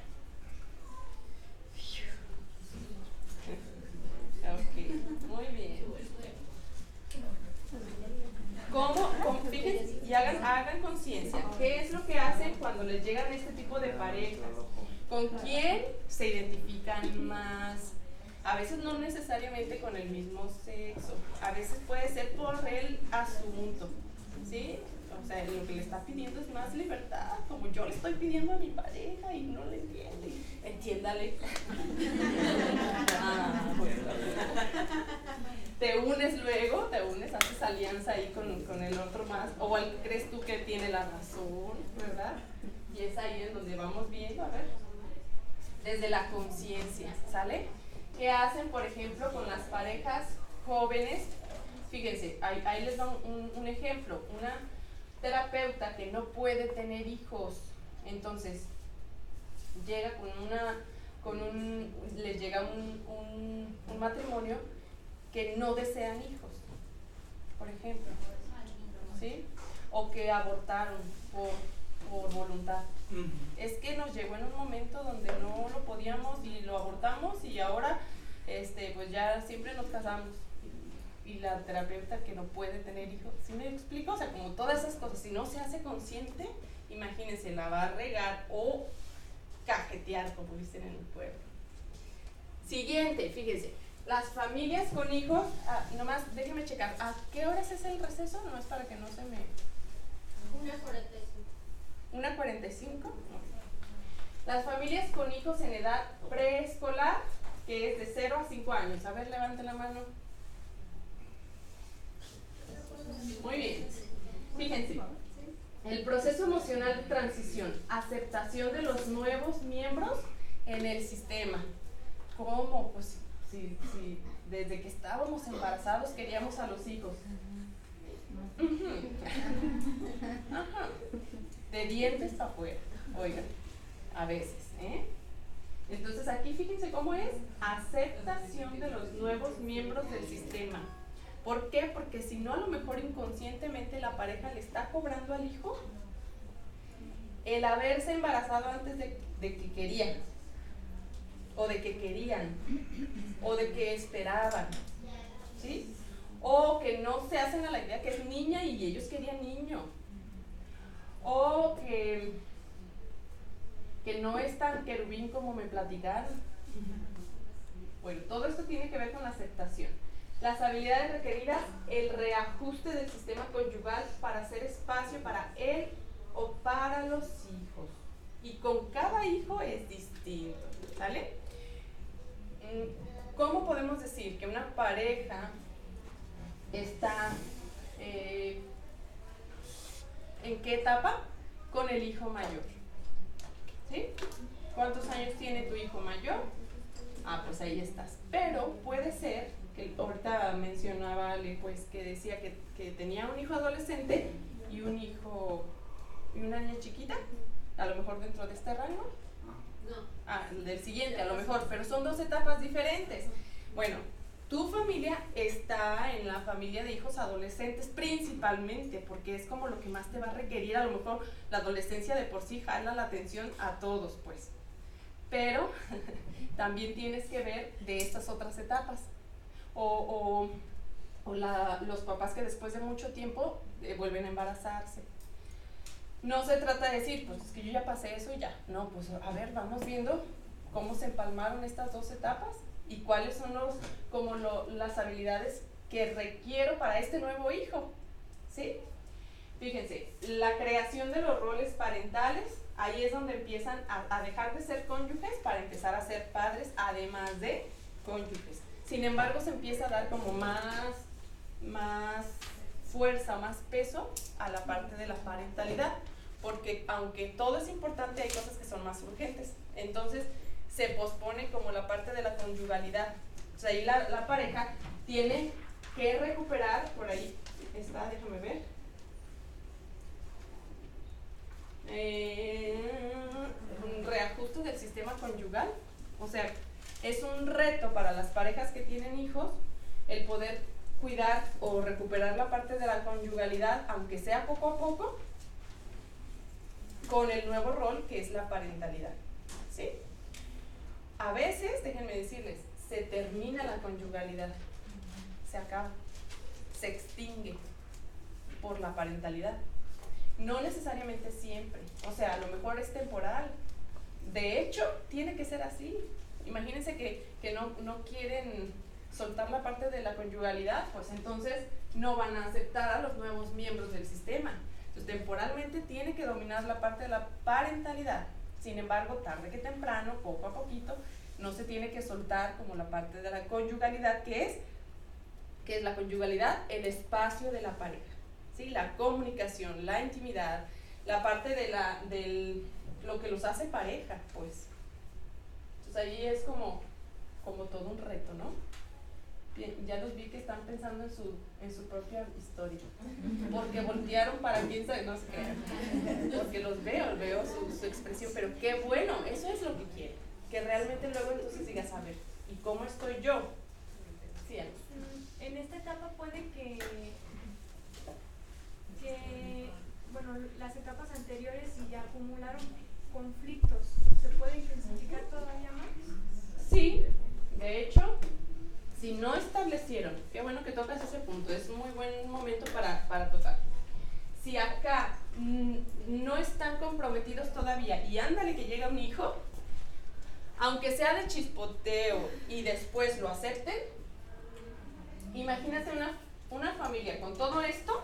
Ok, muy bien. Fíjense y hagan conciencia. ¿Qué es lo que hacen cuando les llegan este tipo de parejas? ¿Con quién se identifican más? A veces no necesariamente con el mismo sexo. A veces puede ser por el asunto, ¿sí? O sea, lo que le está pidiendo es más libertad, como yo le estoy pidiendo a mi pareja y no le entiende. Entiéndale. Bueno. te unes luego, haces alianza ahí con el otro más, o cuál crees tú que tiene la razón, ¿verdad? Y es ahí en donde vamos viendo, a ver, desde la conciencia, ¿sale? ¿Qué hacen, por ejemplo, con las parejas jóvenes? Fíjense, ahí les da un ejemplo, una terapeuta que no puede tener hijos, entonces llega les llega un matrimonio que no desean hijos, por ejemplo, ¿sí? O que abortaron por voluntad. Es que nos llegó en un momento donde no lo podíamos y lo abortamos y ahora pues ya siempre nos casamos. Y la terapeuta que no puede tener hijos, ¿sí me explico? O sea, como todas esas cosas, si no se hace consciente, imagínense, la va a regar o cajetear, como dicen en el pueblo. Siguiente, fíjense, las familias con hijos, nomás déjenme checar, ¿a qué horas es el receso? Nomás para que no se me... 1:45. ¿1:45? Las familias con hijos en edad preescolar, que es de 0 a 5 años. A ver, levante la mano. Muy bien. Fíjense, el proceso emocional de transición, aceptación de los nuevos miembros en el sistema. ¿Cómo? Pues si desde que estábamos embarazados queríamos a los hijos. Ajá. De dientes para afuera, oigan, a veces, ¿eh? Entonces aquí fíjense cómo es aceptación de los nuevos miembros del sistema. ¿Por qué? Porque si no, a lo mejor inconscientemente la pareja le está cobrando al hijo el haberse embarazado antes de que querían, o de que querían, o de que esperaban, ¿sí? O que no se hacen a la idea que es niña y ellos querían niño, o que no es tan querubín como me platicaron. Bueno, todo esto tiene que ver con la aceptación. Las habilidades requeridas, el reajuste del sistema conyugal para hacer espacio para él o para los hijos. Y con cada hijo es distinto, ¿sale? ¿Cómo podemos decir que una pareja está en qué etapa? Con el hijo mayor, ¿sí? ¿Cuántos años tiene tu hijo mayor? Pues ahí estás. Pero puede ser que ahorita mencionaba Ale, pues, que decía que tenía un hijo adolescente y una niña chiquita, a lo mejor dentro de este rango. No. Del siguiente, a lo mejor, pero son dos etapas diferentes. Bueno, tu familia está en la familia de hijos adolescentes principalmente, porque es como lo que más te va a requerir. A lo mejor la adolescencia de por sí jala la atención a todos, pues. Pero también tienes que ver de estas otras etapas. Los papás que después de mucho tiempo vuelven a embarazarse. No se trata de decir, pues es que yo ya pasé eso y ya. No, pues a ver, vamos viendo cómo se empalmaron estas dos etapas y cuáles son las habilidades que requiero para este nuevo hijo, ¿sí? Fíjense, la creación de los roles parentales, ahí es donde empiezan a dejar de ser cónyuges para empezar a ser padres, además de cónyuges. Sin embargo, se empieza a dar como más fuerza, más peso a la parte de la parentalidad, porque aunque todo es importante, hay cosas que son más urgentes. Entonces, se pospone como la parte de la conyugalidad. O sea, ahí la pareja tiene que recuperar, por ahí está, déjame ver, un reajuste del sistema conyugal. O sea, es un reto para las parejas que tienen hijos el poder cuidar o recuperar la parte de la conyugalidad, aunque sea poco a poco, con el nuevo rol que es la parentalidad, ¿sí? A veces, déjenme decirles, se termina la conyugalidad, se acaba, se extingue por la parentalidad. No necesariamente siempre, o sea, a lo mejor es temporal. De hecho, tiene que ser así. Imagínense que no quieren soltar la parte de la conyugalidad, pues entonces no van a aceptar a los nuevos miembros del sistema. Entonces, temporalmente tiene que dominar la parte de la parentalidad. Sin embargo, tarde que temprano, poco a poquito, no se tiene que soltar como la parte de la conyugalidad, que es ¿Qué es la conyugalidad? El espacio de la pareja, ¿sí? La comunicación, la intimidad, la parte de lo que los hace pareja, pues. Entonces ahí es como todo un reto, ¿no? Bien, ya los vi que están pensando en su propia historia, porque voltearon para quién sabe, no se crean, porque los veo su expresión, pero qué bueno, eso es lo que quiero, que realmente luego entonces digas, a ver, ¿y cómo estoy yo? Sí, Ana. En esta etapa puede que bueno, las etapas anteriores si ya acumularon conflictos, ¿se puede intensificar todavía más? Sí, de hecho, si no establecieron, qué bueno que tocas ese punto, es un muy buen momento para tocar. Si acá no están comprometidos todavía y ándale que llega un hijo, aunque sea de chispoteo y después lo acepten, imagínate una familia con todo esto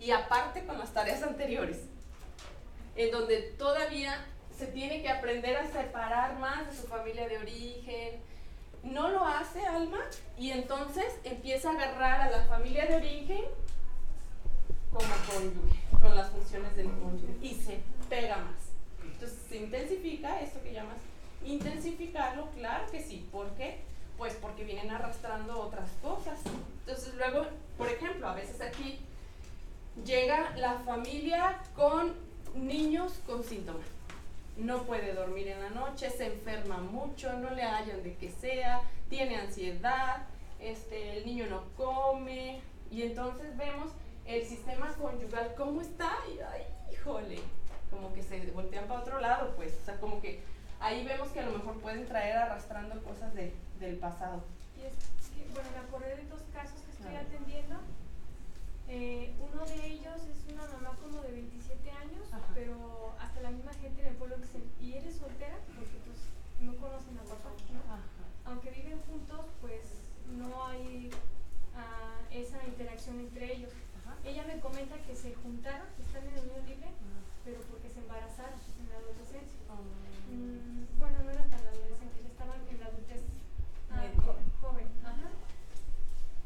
y aparte con las tareas anteriores, en donde todavía se tiene que aprender a separar más de su familia de origen. No lo hace Alma y entonces empieza a agarrar a la familia de origen como cónyuge, con las funciones del cónyuge y se pega más. Entonces se intensifica esto que llamas intensificarlo, claro que sí. ¿Por qué? Pues porque vienen arrastrando otras cosas. Entonces luego, por ejemplo, a veces aquí llega la familia con niños con síntomas. No puede dormir en la noche, se enferma mucho, no le hallan de qué sea, tiene ansiedad, el niño no come, y entonces vemos el sistema conyugal cómo está, y ay, híjole, como que se voltean para otro lado, pues, o sea, como que ahí vemos que a lo mejor pueden traer arrastrando cosas del pasado. Y es que, bueno, me acordé de 2 casos que estoy atendiendo. Uno de ellos es una mamá como de 27 años, ajá, pero hasta la misma gente en el pueblo que dicen, ¿y eres soltera? Porque pues no conocen a papá, ¿no? Ajá. Aunque viven juntos, pues no hay esa interacción entre ellos. Ajá. Ella me comenta que se juntaron, están en unión libre, ajá, pero porque se embarazaron en la adolescencia. Bueno, no eran tan adolescentes, estaban en la adultez joven. Ajá.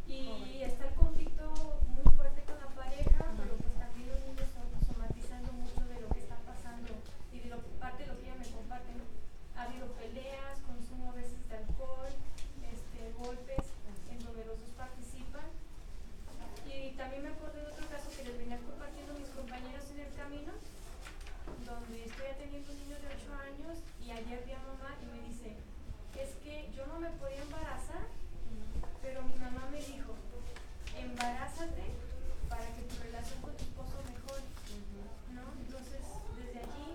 Y está el conflicto muy fuerte con la pareja, pero pues también los niños están somatizando mucho de lo que está pasando y de parte de lo que ella me comparte, ¿no? Ha habido peleas, consumo a veces de alcohol, golpes, en donde los dos participan. Y también me acuerdo de otro caso que les venía compartiendo mis compañeros en el camino, donde estoy atendiendo un niño de 8 años y ayer vi a mamá y me dice, es que yo no me podía embarazar, pero mi mamá me dijo, embarázate para que tu relación con tu esposo mejore, ¿no? Entonces, desde allí,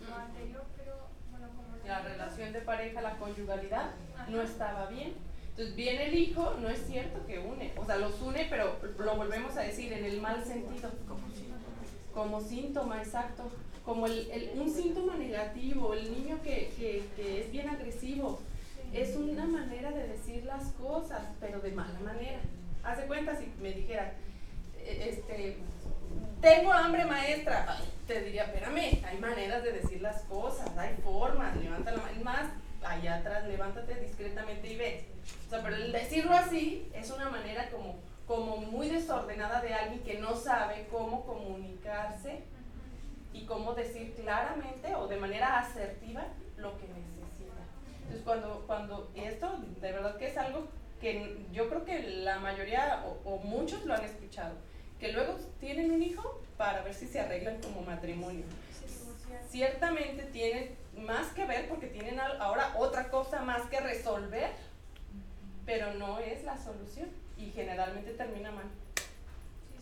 lo anterior, pero, bueno, como la relación de pareja, la conyugalidad, ajá, no estaba bien. Entonces viene el hijo, no es cierto que une, o sea, los une, pero lo volvemos a decir en el mal sentido. Como síntoma, exacto. Como un síntoma negativo, el niño que es bien agresivo. Es una manera de decir las cosas, pero de mala manera. Haz de cuenta si me dijera, tengo hambre, maestra. Ay, te diría, espérame, hay maneras de decir las cosas, hay formas, levanta la mano, más allá atrás, levántate discretamente y ve. O sea, pero el decirlo así es una manera como muy desordenada de alguien que no sabe cómo comunicarse y cómo decir claramente o de manera asertiva lo que necesita. Entonces cuando esto de verdad que es algo que yo creo que la mayoría o muchos lo han escuchado, que luego tienen un hijo para ver si se arreglan como matrimonio. Ciertamente tienen más que ver porque tienen ahora otra cosa más que resolver, pero no es la solución y generalmente termina mal.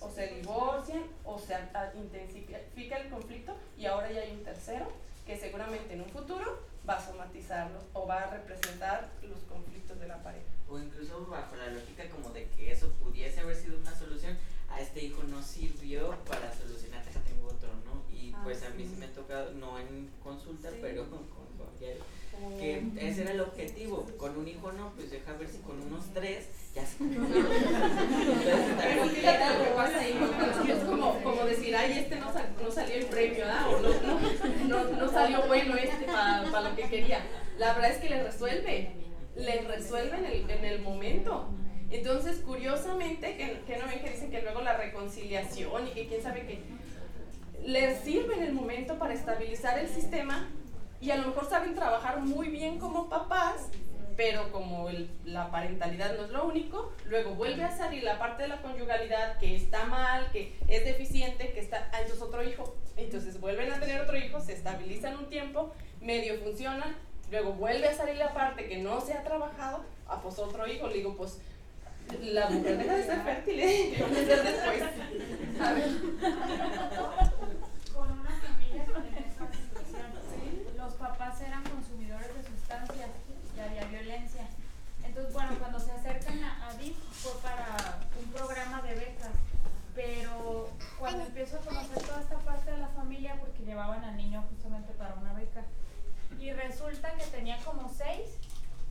O se divorcian o se intensifica el conflicto y ahora ya hay un tercero que seguramente en un futuro va a somatizarlo o va a representar los conflictos de la pareja. O incluso bajo la lógica como de que eso pudiese haber sido una solución, a este hijo no sirvió para solucionar, ya tengo otro, ¿no? Y pues a mí sí me ha tocado, no en consulta, sí, pero con familiares, que ese era el objetivo. Con un hijo no, pues deja ver si con unos 3 ya se cumplió. Pero fíjate lo que pasa ahí, es como decir, ay, no salió el premio, ¿ah? O no salió bueno para lo que quería. La verdad es que le resuelve en el momento. Entonces, curiosamente, que no ven que dicen que luego la reconciliación y que quién sabe qué, les sirve en el momento para estabilizar el sistema y a lo mejor saben trabajar muy bien como papás, pero como la parentalidad no es lo único, luego vuelve a salir la parte de la conyugalidad que está mal, que es deficiente, que está, entonces otro hijo, entonces vuelven a tener otro hijo, se estabilizan un tiempo, medio funcionan, luego vuelve a salir la parte que no se ha trabajado, pues otro hijo, le digo, pues la mujer deja de ser fértil, ¿qué va a hacer después? A ver. Con una familia con esa situación, los papás eran consumidores de sustancias y había violencia. Entonces, bueno, cuando se acercan a DIF fue para un programa de becas, pero cuando empiezo a conocer toda esta parte de la familia, porque llevaban al niño justamente para una beca, y resulta que tenía como 6,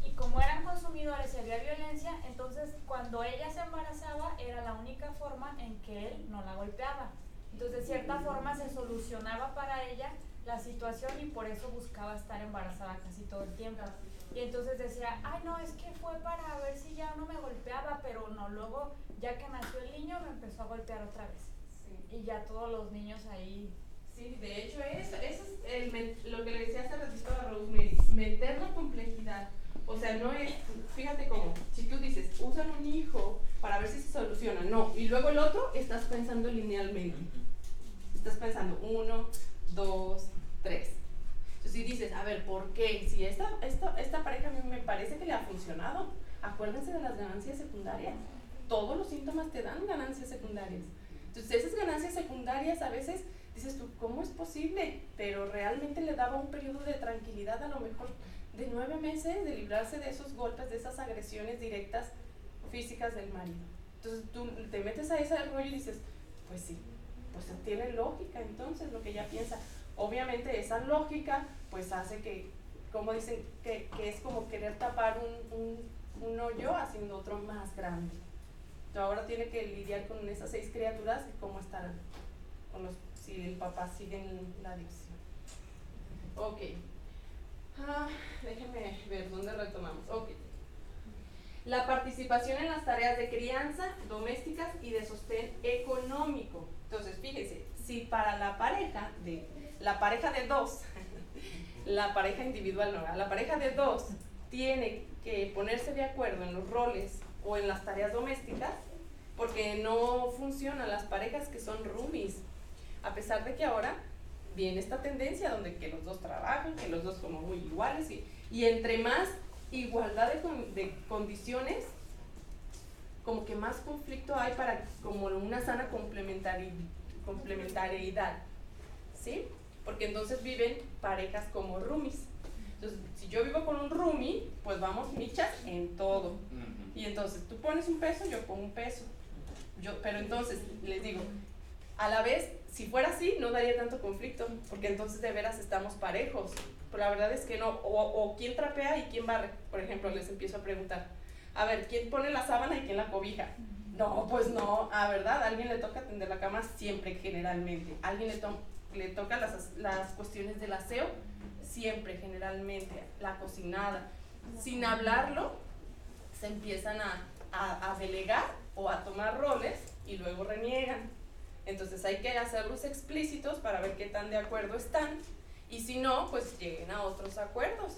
y como eran consumidores y había violencia, entonces cuando ella se embarazaba era la única forma en que él no la golpeaba. Entonces de cierta forma se solucionaba para ella la situación y por eso buscaba estar embarazada casi todo el tiempo. Y entonces decía, ay no, es que fue para ver si ya no me golpeaba, pero no, luego ya que nació el niño me empezó a golpear otra vez. Sí. Y ya todos los niños ahí. Sí, de hecho eso es lo que le decía hace ratito a Rosemary, meter la complejidad. O sea, no es, fíjate cómo, si tú dices, usan un hijo para ver si se soluciona, no, y luego el otro, estás pensando linealmente. Estás pensando 1, 2, 3. Entonces si dices, a ver, ¿por qué? Si esta pareja a mí me parece que le ha funcionado, acuérdense de las ganancias secundarias. Todos los síntomas te dan ganancias secundarias. Entonces esas ganancias secundarias a veces dices tú, ¿cómo es posible? Pero realmente le daba un periodo de tranquilidad, a lo mejor de 9 meses, de librarse de esos golpes, de esas agresiones directas físicas del marido. Entonces tú te metes a ese rollo y dices, pues sí, pues tiene lógica entonces lo que ella piensa. Obviamente esa lógica pues hace que, como dicen, que es como querer tapar un hoyo haciendo otro más grande. Entonces ahora tiene que lidiar con esas 6 criaturas y cómo estarán si el papá sigue en la adicción. Ok. Déjenme ver dónde retomamos. Ok. La participación en las tareas de crianza, domésticas y de sostén económico. Entonces, fíjense, si para la pareja de 2, la pareja individual no, la pareja de 2 tiene que ponerse de acuerdo en los roles o en las tareas domésticas, porque no funcionan las parejas que son roomies, a pesar de que ahora viene esta tendencia donde que los dos trabajan, que los dos como muy iguales y entre más igualdad de condiciones, como que más conflicto hay para como una sana complementariedad, ¿sí? Porque entonces viven parejas como roomies. Entonces, si yo vivo con un roomie, pues vamos michas en todo. Y entonces tú pones un peso, yo pongo un peso. Pero entonces, les digo, a la vez, si fuera así, no daría tanto conflicto, porque entonces de veras estamos parejos. Pero la verdad es que no, o quién trapea y quién barre. Por ejemplo, les empiezo a preguntar, a ver, ¿quién pone la sábana y quién la cobija? No, pues no, ¿verdad? A alguien le toca tender la cama siempre, generalmente. A alguien le toca las cuestiones del aseo, siempre, generalmente. La cocinada. Sin hablarlo, se empiezan a delegar o a tomar roles y luego reniegan. Entonces hay que hacerlos explícitos para ver qué tan de acuerdo están y si no, pues lleguen a otros acuerdos.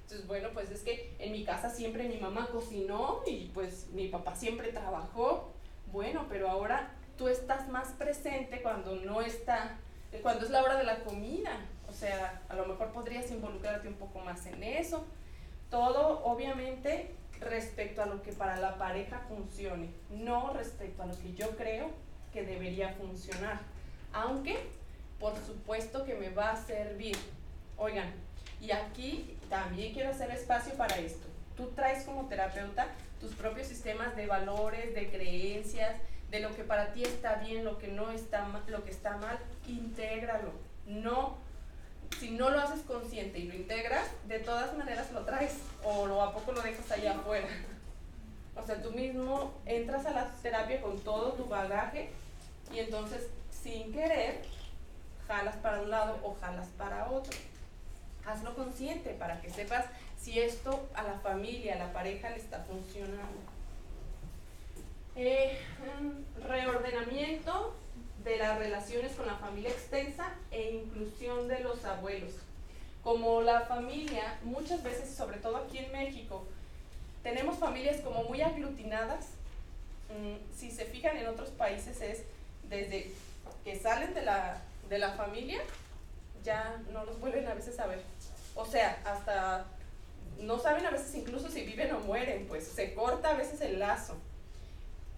Entonces, bueno, pues es que en mi casa siempre mi mamá cocinó y pues mi papá siempre trabajó. Bueno, pero ahora tú estás más presente cuando es la hora de la comida. O sea, a lo mejor podrías involucrarte un poco más en eso. Todo, obviamente, respecto a lo que para la pareja funcione, no respecto a lo que yo creo que debería funcionar, aunque por supuesto que me va a servir. Oigan, y aquí también quiero hacer espacio para esto. Tú traes como terapeuta tus propios sistemas de valores, de creencias, de lo que para ti está bien, lo que no está mal, lo que está mal, intégralo. No, si no lo haces consciente y lo integras, de todas maneras lo traes o a poco lo dejas allá afuera. O sea, tú mismo entras a la terapia con todo tu bagaje y entonces, sin querer, jalas para un lado o jalas para otro. Hazlo consciente para que sepas si esto a la familia, a la pareja le está funcionando. Un reordenamiento de las relaciones con la familia extensa e inclusión de los abuelos. Como la familia, muchas veces, sobre todo aquí en México, tenemos familias como muy aglutinadas. Si se fijan en otros países es desde que salen de la familia, ya no los vuelven a veces a ver. O sea, hasta no saben a veces incluso si viven o mueren, pues se corta a veces el lazo.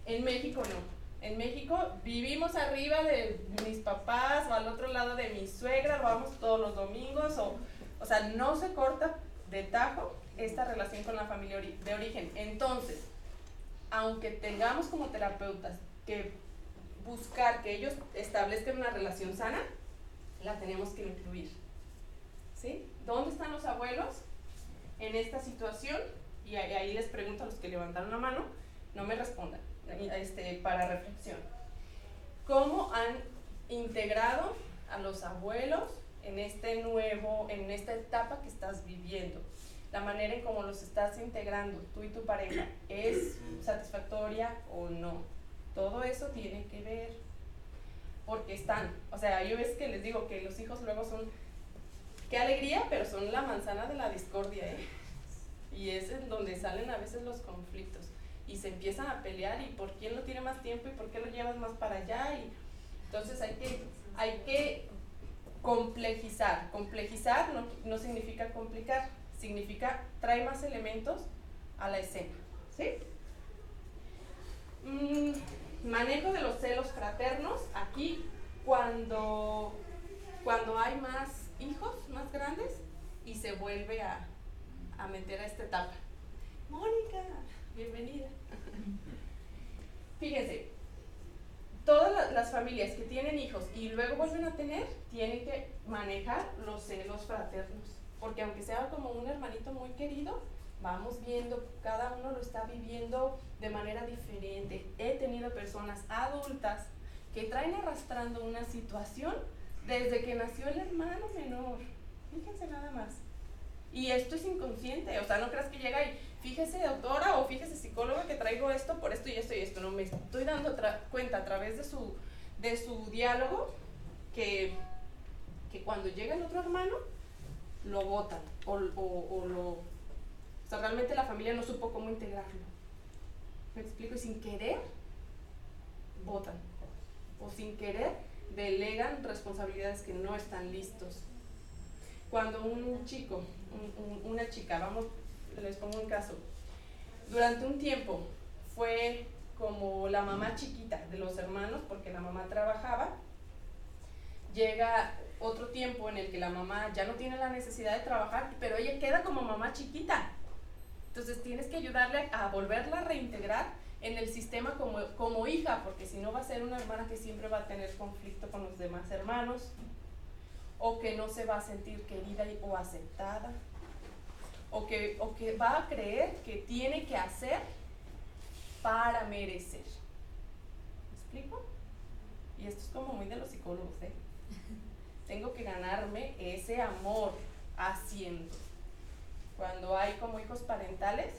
En México no. En México vivimos arriba de mis papás o al otro lado de mi suegra, vamos todos los domingos, o sea, no se corta de tajo esta relación con la familia de origen. Entonces, aunque tengamos como terapeutas que buscar que ellos establezcan una relación sana, la tenemos que incluir. ¿Sí? ¿Dónde están los abuelos en esta situación? Y ahí les pregunto a los que levantaron la mano, no me respondan, para reflexión. ¿Cómo han integrado a los abuelos en en esta etapa que estás viviendo? La manera en cómo los estás integrando, tú y tu pareja, ¿es satisfactoria o no? Todo eso tiene que ver, porque están, o sea, yo ves que les digo que los hijos luego son, qué alegría, pero son la manzana de la discordia, ¿eh? Y es en donde salen a veces los conflictos, y se empiezan a pelear, y por quién lo tiene más tiempo, y por qué lo llevas más para allá, y entonces hay que complejizar. Complejizar no significa complicar, significa trae más elementos a la escena, ¿sí? Manejo de los celos fraternos, aquí cuando hay más hijos, más grandes, y se vuelve a meter a esta etapa. Mónica, bienvenida. Fíjense, todas las familias que tienen hijos y luego vuelven a tener, tienen que manejar los celos fraternos, porque aunque sea como un hermanito muy querido, vamos viendo, cada uno lo está viviendo de manera diferente. He tenido personas adultas que traen arrastrando una situación desde que nació el hermano menor. Fíjense nada más. Y esto es inconsciente, o sea, no creas que llega y fíjese doctora o fíjese psicóloga que traigo esto por esto y esto y esto. No, me estoy dando cuenta a través de su diálogo que cuando llega el otro hermano lo botan o sea, realmente la familia no supo cómo integrarlo. ¿Me explico? Y sin querer, votan. O sin querer, delegan responsabilidades que no están listos. Cuando un chico, una chica, les pongo un caso, durante un tiempo fue como la mamá chiquita de los hermanos, porque la mamá trabajaba, llega otro tiempo en el que la mamá ya no tiene la necesidad de trabajar, pero ella queda como mamá chiquita. Entonces tienes que ayudarle a volverla a reintegrar en el sistema como hija, porque si no va a ser una hermana que siempre va a tener conflicto con los demás hermanos, o que no se va a sentir querida o aceptada, o que va a creer que tiene que hacer para merecer. ¿Me explico? Y esto es como muy de los psicólogos, ¿eh? Tengo que ganarme ese amor haciendo. Cuando hay como hijos parentales,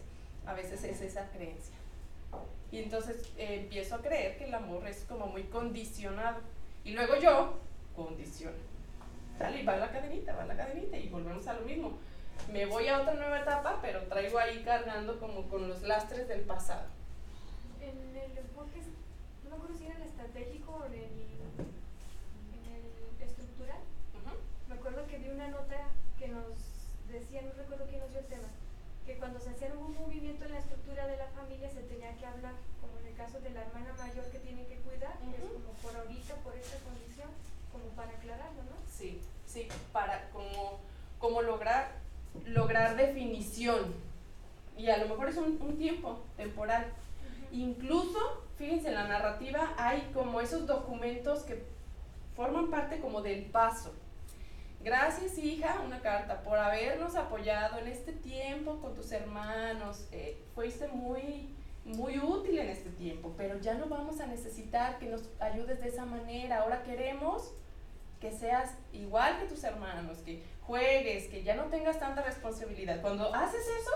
a veces es esa creencia. Y entonces empiezo a creer que el amor es como muy condicionado. Y luego yo condiciono. ¿Sale? Y va la cadenita y volvemos a lo mismo. Me voy a otra nueva etapa, pero traigo ahí cargando como con los lastres del pasado. En el enfoque, no me acuerdo si era el estratégico o en el estructural. Me acuerdo que vi una nota que nos decía, no recuerdo quién nos dio el tema, que cuando se hacía un movimiento en la estructura de la familia se tenía que hablar, como en el caso de la hermana mayor que tiene que cuidar, que es como por ahorita, por esta condición, como para aclararlo, ¿no? Sí, para como lograr definición. Y a lo mejor es un tiempo temporal. Incluso, fíjense, en la narrativa hay como esos documentos que forman parte como del paso. Gracias, hija, una carta, por habernos apoyado en este tiempo con tus hermanos. Fuiste muy, muy útil en este tiempo, pero ya no vamos a necesitar que nos ayudes de esa manera. Ahora queremos que seas igual que tus hermanos, que juegues, que ya no tengas tanta responsabilidad. Cuando haces eso,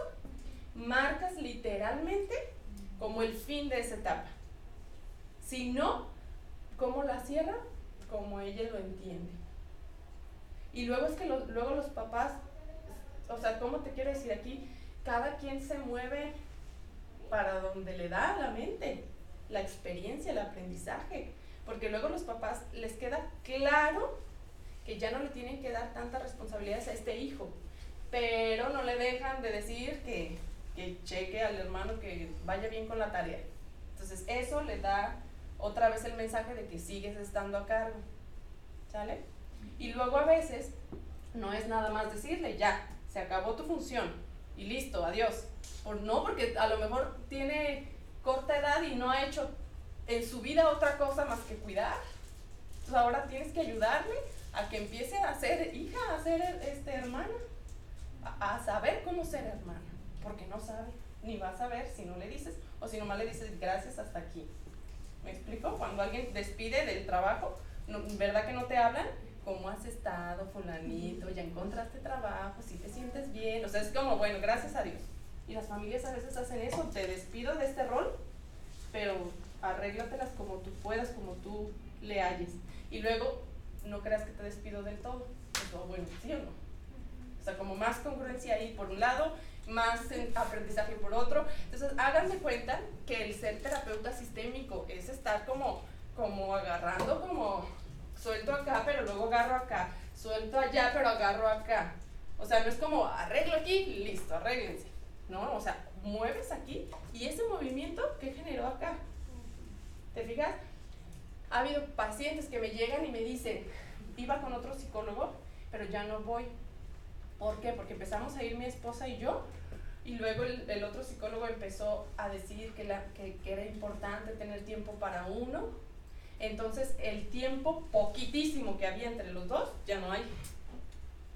marcas literalmente como el fin de esa etapa. Si no, ¿cómo la cierra? Como ella lo entiende. Y luego es que luego los papás, o sea, ¿cómo te quiero decir aquí? Cada quien se mueve para donde le da la mente, la experiencia, el aprendizaje. Porque luego los papás les queda claro que ya no le tienen que dar tantas responsabilidades a este hijo, pero no le dejan de decir que cheque al hermano que vaya bien con la tarea. Entonces eso le da otra vez el mensaje de que sigues estando a cargo, ¿sale? Y luego a veces no es nada más decirle, ya, se acabó tu función y listo, adiós. Porque a lo mejor tiene corta edad y no ha hecho en su vida otra cosa más que cuidar. Entonces ahora tienes que ayudarle a que empiece a ser hija, a ser hermana, a saber cómo ser hermana, porque no sabe, ni va a saber si no le dices, o si nomás le dices gracias hasta aquí. ¿Me explico? Cuando alguien despide del trabajo, ¿verdad que no te hablan? ¿Cómo has estado, fulanito? ¿Ya encontraste trabajo? ¿Si te sientes bien? O sea, es como, bueno, gracias a Dios. Y las familias a veces hacen eso, te despido de este rol, pero arréglatelas como tú puedas, como tú le halles. Y luego, no creas que te despido del todo. Eso, bueno, ¿sí o no? O sea, como más congruencia ahí por un lado, más aprendizaje por otro. Entonces, háganse cuenta que el ser terapeuta sistémico es estar como agarrando, como suelto acá, pero luego agarro acá, suelto allá, pero agarro acá. O sea, no es como arreglo aquí, listo, arréglense, ¿no? O sea, mueves aquí y ese movimiento, ¿qué generó acá? ¿Te fijas? Ha habido pacientes que me llegan y me dicen, iba con otro psicólogo, pero ya no voy. ¿Por qué? Porque empezamos a ir mi esposa y yo, y luego el otro psicólogo empezó a decir que era importante tener tiempo para uno. Entonces el tiempo poquitísimo que había entre los dos ya no hay,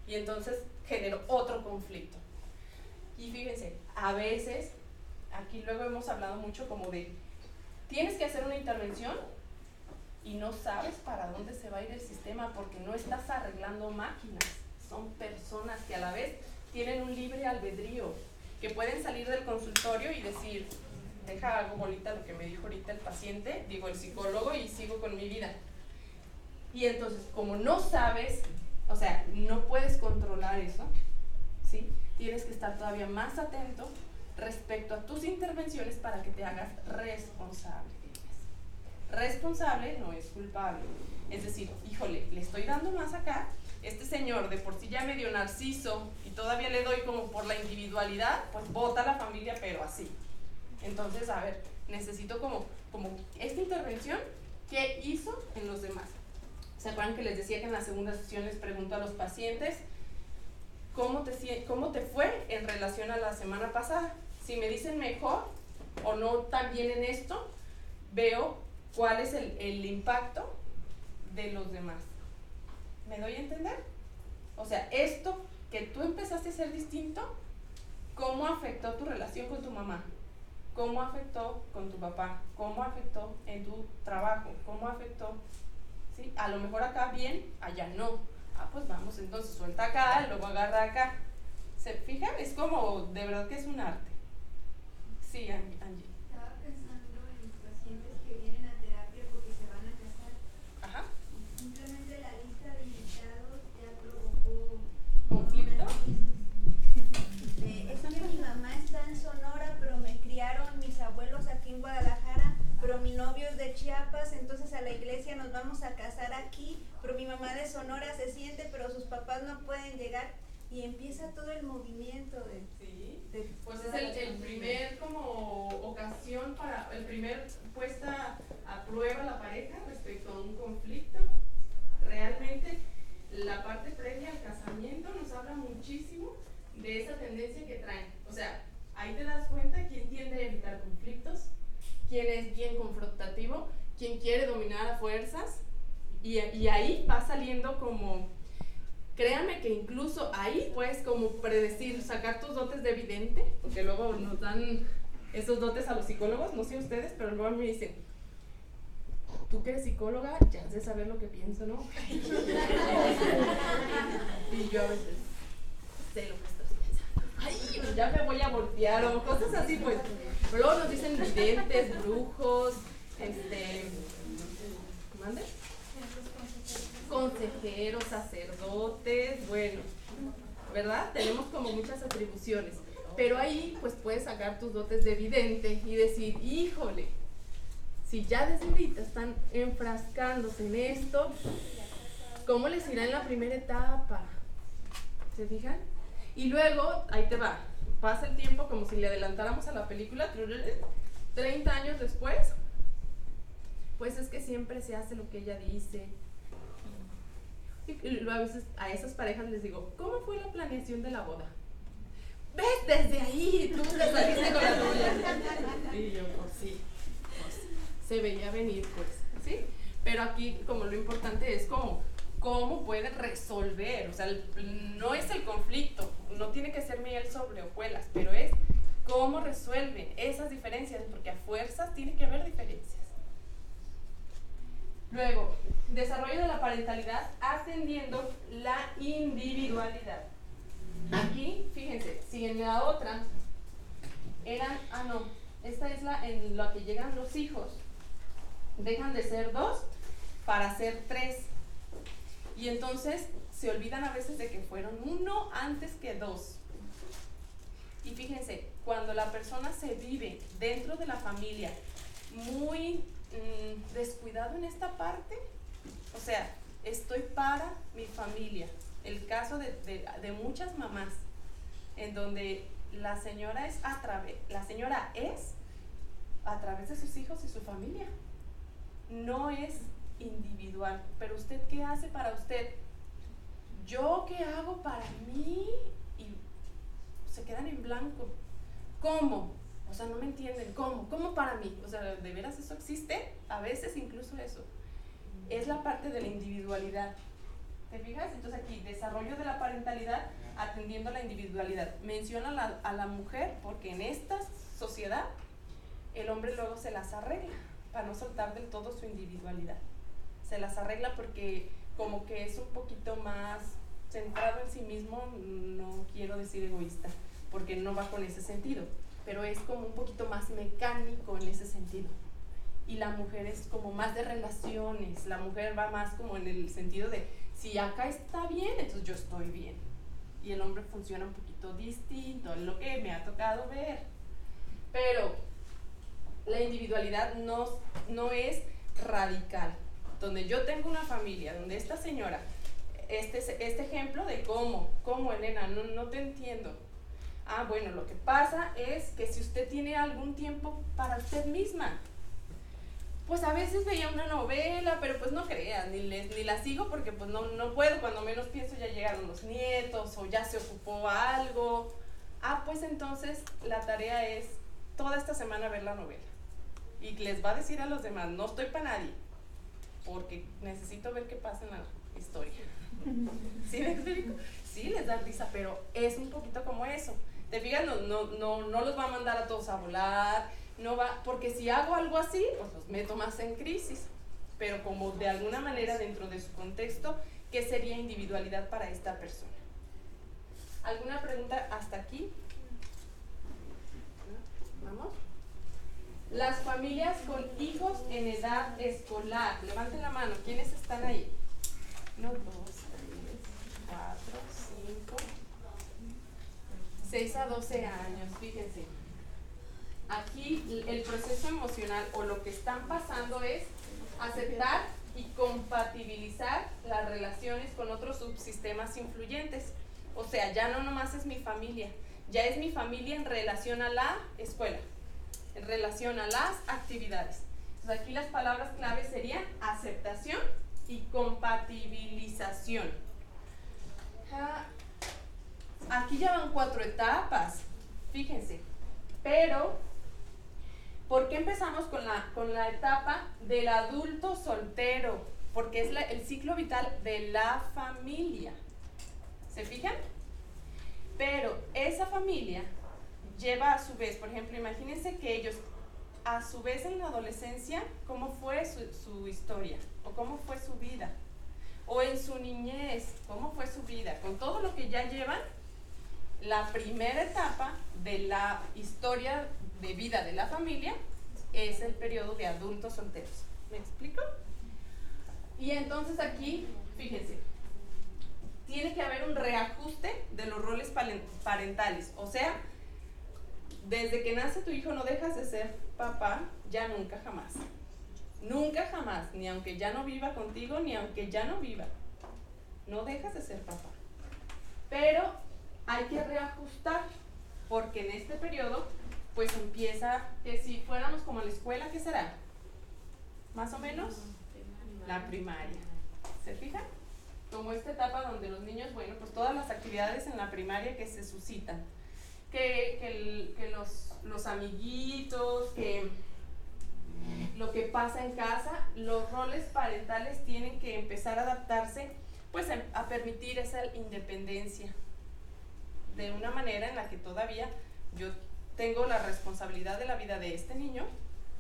y entonces generó otro conflicto. Y fíjense, a veces aquí luego hemos hablado mucho como de tienes que hacer una intervención y no sabes para dónde se va a ir el sistema, porque no estás arreglando máquinas, son personas que a la vez tienen un libre albedrío, que pueden salir del consultorio y decir, deja algo bolita lo que me dijo ahorita el paciente, digo el psicólogo, y sigo con mi vida. Y entonces, como no sabes, o sea, no puedes controlar eso, ¿sí? Tienes que estar todavía más atento respecto a tus intervenciones para que te hagas responsable. Responsable no es culpable. Es decir, híjole, le estoy dando más acá, este señor de por sí ya medio narciso y todavía le doy como por la individualidad, pues bota a la familia, pero así. Entonces, a ver, necesito como esta intervención, ¿qué hizo en los demás? ¿Se acuerdan que les decía que en la segunda sesión les pregunto a los pacientes cómo te fue en relación a la semana pasada? Si me dicen mejor o no tan bien en esto, veo cuál es el impacto de los demás. ¿Me doy a entender? O sea, esto que tú empezaste a ser distinto, ¿cómo afectó tu relación con tu mamá? ¿Cómo afectó con tu papá? ¿Cómo afectó en tu trabajo? ¿Cómo afectó? ¿Sí? A lo mejor acá bien, allá no. Ah, pues vamos, entonces suelta acá, luego agarra acá. ¿Se fijan? Es como, de verdad que es un arte. Sí, Angie. Estaba pensando en los pacientes que vienen a terapia porque se van a casar. Ajá. Simplemente la lista de invitados ya provocó ¿Conflicto? Es que mi mamá está en Sonora, pero me criaron mis abuelos aquí en Guadalajara, pero mi novio es de Chiapas, entonces a la iglesia nos vamos a casar aquí, pero mi mamá de Sonora se siente, pero sus papás no pueden llegar, y empieza todo el movimiento de... Sí, pues es el primer como ocasión para, el primer puesta a prueba la pareja respecto a un conflicto. Realmente la parte previa al casamiento nos habla muchísimo de esa tendencia que traen. O sea, ahí te das cuenta quién tiende a evitar conflictos, quién es bien confrontativo, quién quiere dominar a fuerzas, y ahí va saliendo como, créanme que incluso ahí puedes como predecir, sacar tus dotes de vidente, porque luego nos dan esos dotes a los psicólogos, no sé ustedes, pero luego me dicen, tú que eres psicóloga, ya has de saber lo que pienso, ¿no? Y yo a veces sé lo que estás pensando. Ay, ya me voy a voltear o cosas así, pues. Pero luego nos dicen videntes, brujos, ¿mande? Consejeros, sacerdotes, bueno, ¿verdad? Tenemos como muchas atribuciones, pero ahí pues puedes sacar tus dotes de vidente y decir, híjole, si ya desde ahorita están enfrascándose en esto, ¿cómo les irá en la primera etapa? ¿Se fijan? Y luego, ahí te va, pasa el tiempo como si le adelantáramos a la película, 30 años después, pues es que siempre se hace lo que ella dice. Y luego a veces a esas parejas les digo, ¿cómo fue la planeación de la boda? ¿Ves? Desde ahí, tú te saliste con la tuya. Y yo, pues sí, se veía venir, pues, ¿sí? Pero aquí, como lo importante es cómo pueden resolver, o sea, no es el conflicto, no tiene que ser miel sobre hojuelas, pero es cómo resuelven esas diferencias, porque a fuerzas tiene que haber diferencias. Luego, desarrollo de la parentalidad atendiendo la individualidad. Aquí, fíjense, si en la otra eran, esta es en la que llegan los hijos, dejan de ser 2 para ser 3. Y entonces se olvidan a veces de que fueron 1 antes que 2. Y fíjense, cuando la persona se vive dentro de la familia muy descuidado en esta parte, o sea, estoy para mi familia. El caso de muchas mamás, en donde la señora es a través de sus hijos y su familia. No es individual. Pero usted, ¿qué hace para usted? ¿Yo qué hago para mí? Y se quedan en blanco. ¿Cómo? O sea, no me entienden. ¿Cómo para mí? O sea, ¿de veras eso existe? A veces incluso eso. Es la parte de la individualidad. ¿Te fijas? Entonces aquí, desarrollo de la parentalidad atendiendo a la individualidad. Menciona a la mujer porque en esta sociedad el hombre luego se las arregla para no soltar del todo su individualidad. Se las arregla porque como que es un poquito más centrado en sí mismo, no quiero decir egoísta, porque no va con ese sentido, pero es como un poquito más mecánico en ese sentido. Y la mujer es como más de relaciones, la mujer va más como en el sentido de, si acá está bien, entonces yo estoy bien. Y el hombre funciona un poquito distinto, es lo que me ha tocado ver. Pero la individualidad no es radical. Donde yo tengo una familia, donde esta señora, este ejemplo de cómo Elena, no te entiendo. Bueno, lo que pasa es que si usted tiene algún tiempo para usted misma, pues a veces veía una novela, pero pues no creas, ni la sigo porque pues no puedo, cuando menos pienso ya llegaron los nietos o ya se ocupó algo. Pues entonces la tarea es toda esta semana ver la novela. Y les va a decir a los demás, no estoy para nadie, porque necesito ver qué pasa en la historia. ¿Sí me explico? Sí, les da risa, pero es un poquito como eso. ¿Te fijas? No los va a mandar a todos a volar, no va, porque si hago algo así, pues los meto más en crisis. Pero como de alguna manera dentro de su contexto, ¿qué sería individualidad para esta persona? ¿Alguna pregunta hasta aquí? ¿Vamos? Las familias con hijos en edad escolar. Levanten la mano. ¿Quiénes están ahí? 1, 2, 3, 4, 5, 6 a 12 años. Fíjense. Aquí el proceso emocional o lo que están pasando es aceptar y compatibilizar las relaciones con otros subsistemas influyentes. O sea, ya no nomás es mi familia, ya es mi familia en relación a la escuela, en relación a las actividades. Entonces aquí las palabras clave serían aceptación y compatibilización. Aquí ya van 4 etapas, fíjense, pero ¿por qué empezamos con la etapa del adulto soltero? Porque es el ciclo vital de la familia. ¿Se fijan? Pero esa familia lleva a su vez, por ejemplo, imagínense que ellos, a su vez en la adolescencia, ¿cómo fue su historia? ¿O cómo fue su vida? O en su niñez, ¿cómo fue su vida? Con todo lo que ya llevan, la primera etapa de la historia de vida de la familia es el periodo de adultos solteros. ¿Me explico? Y entonces aquí, fíjense, tiene que haber un reajuste de los roles parentales. O sea, desde que nace tu hijo no dejas de ser papá, ya nunca jamás. Nunca jamás, ni aunque ya no viva contigo, ni aunque ya no viva. No dejas de ser papá. Pero hay que reajustar, porque en este periodo, pues empieza, que si fuéramos como la escuela, ¿qué será? Más o menos la primaria. ¿Se fijan? Como esta etapa donde los niños, bueno, pues todas las actividades en la primaria que se suscitan. Que los amiguitos, que lo que pasa en casa, los roles parentales tienen que empezar a adaptarse, pues a permitir esa independencia de una manera en la que todavía yo tengo la responsabilidad de la vida de este niño,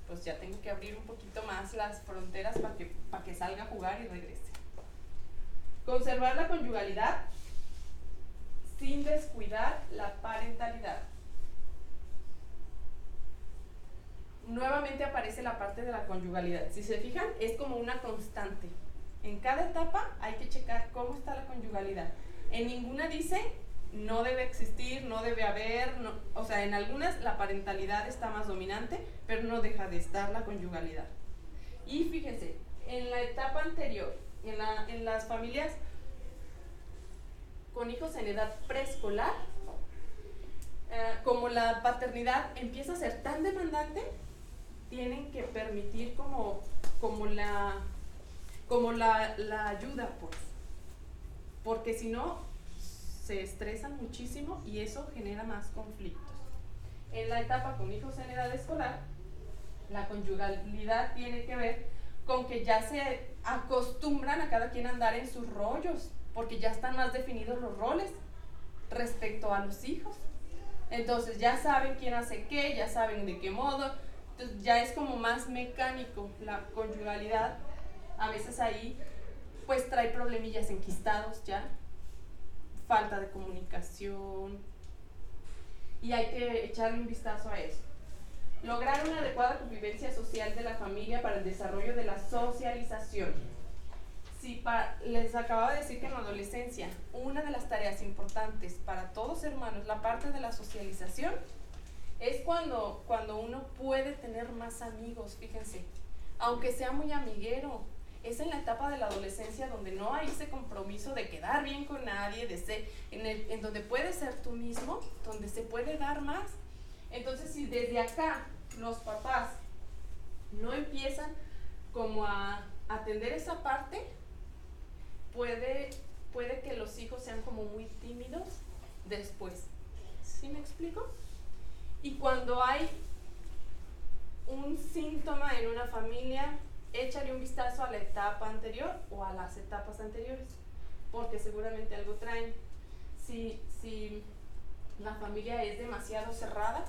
pues ya tengo que abrir un poquito más las fronteras para que salga a jugar y regrese. Conservar la conyugalidad sin descuidar la parentalidad. Nuevamente aparece la parte de la conyugalidad. Si se fijan, es como una constante. En cada etapa hay que checar cómo está la conyugalidad. En ninguna dice no debe existir, no debe haber, no, o sea, en algunas la parentalidad está más dominante, pero no deja de estar la conyugalidad. Y fíjense, en la etapa anterior, en las familias con hijos en edad preescolar, como la paternidad empieza a ser tan demandante, tienen que permitir como la ayuda, pues, porque si no se estresan muchísimo y eso genera más conflictos. En la etapa con hijos en edad escolar, la conyugalidad tiene que ver con que ya se acostumbran a cada quien a andar en sus rollos, porque ya están más definidos los roles respecto a los hijos. Entonces ya saben quién hace qué, ya saben de qué modo, entonces ya es como más mecánico la conyugalidad. A veces ahí pues trae problemillas enquistados ya, falta de comunicación, y hay que echarle un vistazo a eso. Lograr una adecuada convivencia social de la familia para el desarrollo de la socialización. Sí, les acababa de decir que en la adolescencia una de las tareas importantes para todo ser humano es la parte de la socialización. Es cuando uno puede tener más amigos, fíjense, aunque sea muy amiguero. Es en la etapa de la adolescencia donde no hay ese compromiso de quedar bien con nadie, de ser, en donde puedes ser tú mismo, donde se puede dar más. Entonces, si desde acá los papás no empiezan como a atender esa parte, puede que los hijos sean como muy tímidos después. ¿Sí me explico? Y cuando hay un síntoma en una familia, échale un vistazo a la etapa anterior o a las etapas anteriores, porque seguramente algo traen. Si la familia es demasiado cerrada,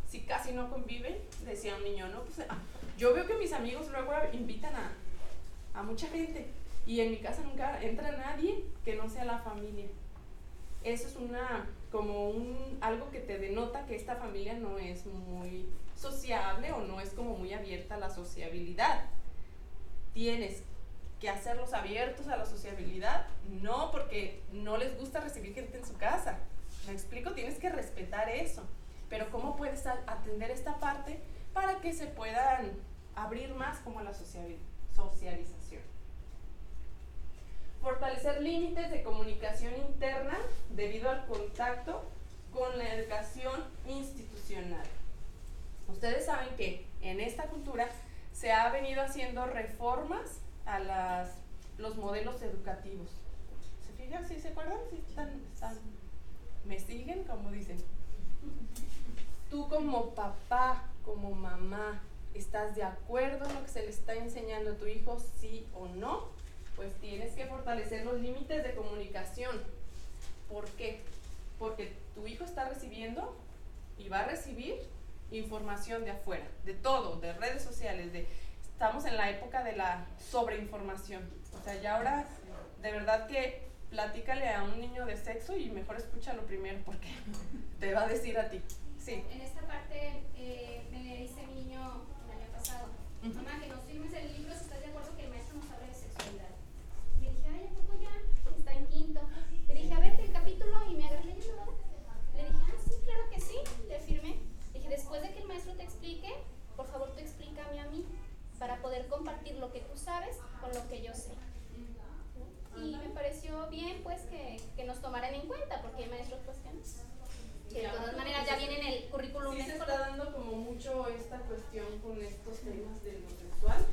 si casi no conviven, decía un niño, no, pues yo veo que mis amigos luego invitan a mucha gente y en mi casa nunca entra nadie que no sea la familia. Eso es algo que te denota que esta familia no es muy sociable o no es como muy abierta a la sociabilidad. Tienes que hacerlos abiertos a la sociabilidad, no porque no les gusta recibir gente en su casa. ¿Me explico? Tienes que respetar eso. Pero ¿cómo puedes atender esta parte para que se puedan abrir más como la socialización? Fortalecer límites de comunicación interna debido al contacto con la educación institucional. Ustedes saben que en esta cultura se ha venido haciendo reformas a los modelos educativos. ¿Se fijan? ¿Sí se acuerdan? ¿Sí ¿Me siguen? Como dicen. Tú como papá, como mamá, ¿estás de acuerdo en lo que se le está enseñando a tu hijo, sí o no? Pues tienes que fortalecer los límites de comunicación. ¿Por qué? Porque tu hijo está recibiendo y va a recibir información de afuera, de todo, de redes sociales, estamos en la época de la sobreinformación. O sea, ya ahora, de verdad que platícale a un niño de sexo y mejor escúchalo primero porque te va a decir a ti. Sí. En esta parte me dice mi niño, mamá, que nos firmes el libro si estás de acuerdo que el maestro nos habla de sexualidad. Y le dije, ay, ¿a poco ya? Está en quinto. Le dije, a ver, el capítulo, y me agarré leyendo, ¿verdad? Le dije, ah, sí, claro que sí, le firmé. Le dije, después de que el maestro te explique, por favor, tú explícame a mí, para poder compartir lo que tú sabes con lo que yo sé. Y me pareció bien, pues, que nos tomaran en cuenta, porque hay maestros, pues, que no. Que de todas maneras ya viene en el currículum. Sí se está dando como mucho esta cuestión con estos temas de lo sexual,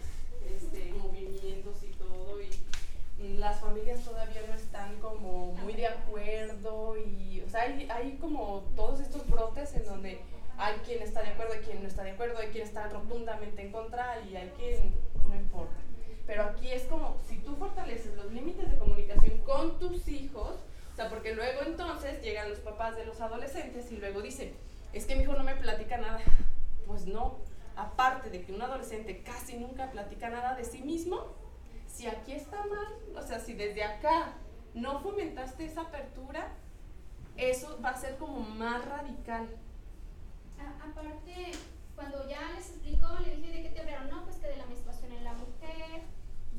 movimientos y todo, y las familias todavía no están como muy de acuerdo, y o sea, hay como todos estos brotes en donde hay quien está de acuerdo, hay quien no está de acuerdo, hay quien está rotundamente en contra y hay quien no importa. Pero aquí es como, si tú fortaleces los límites de comunicación con tus hijos, o sea, porque luego entonces llegan los papás de los adolescentes y luego dicen, es que mi hijo no me platica nada. Pues no, aparte de que un adolescente casi nunca platica nada de sí mismo, si aquí está mal, o sea, si desde acá no fomentaste esa apertura, eso va a ser como más radical. Aparte, cuando ya les explicó, le dije, ¿de qué te hablaron? No, pues que de la menstruación en la mujer,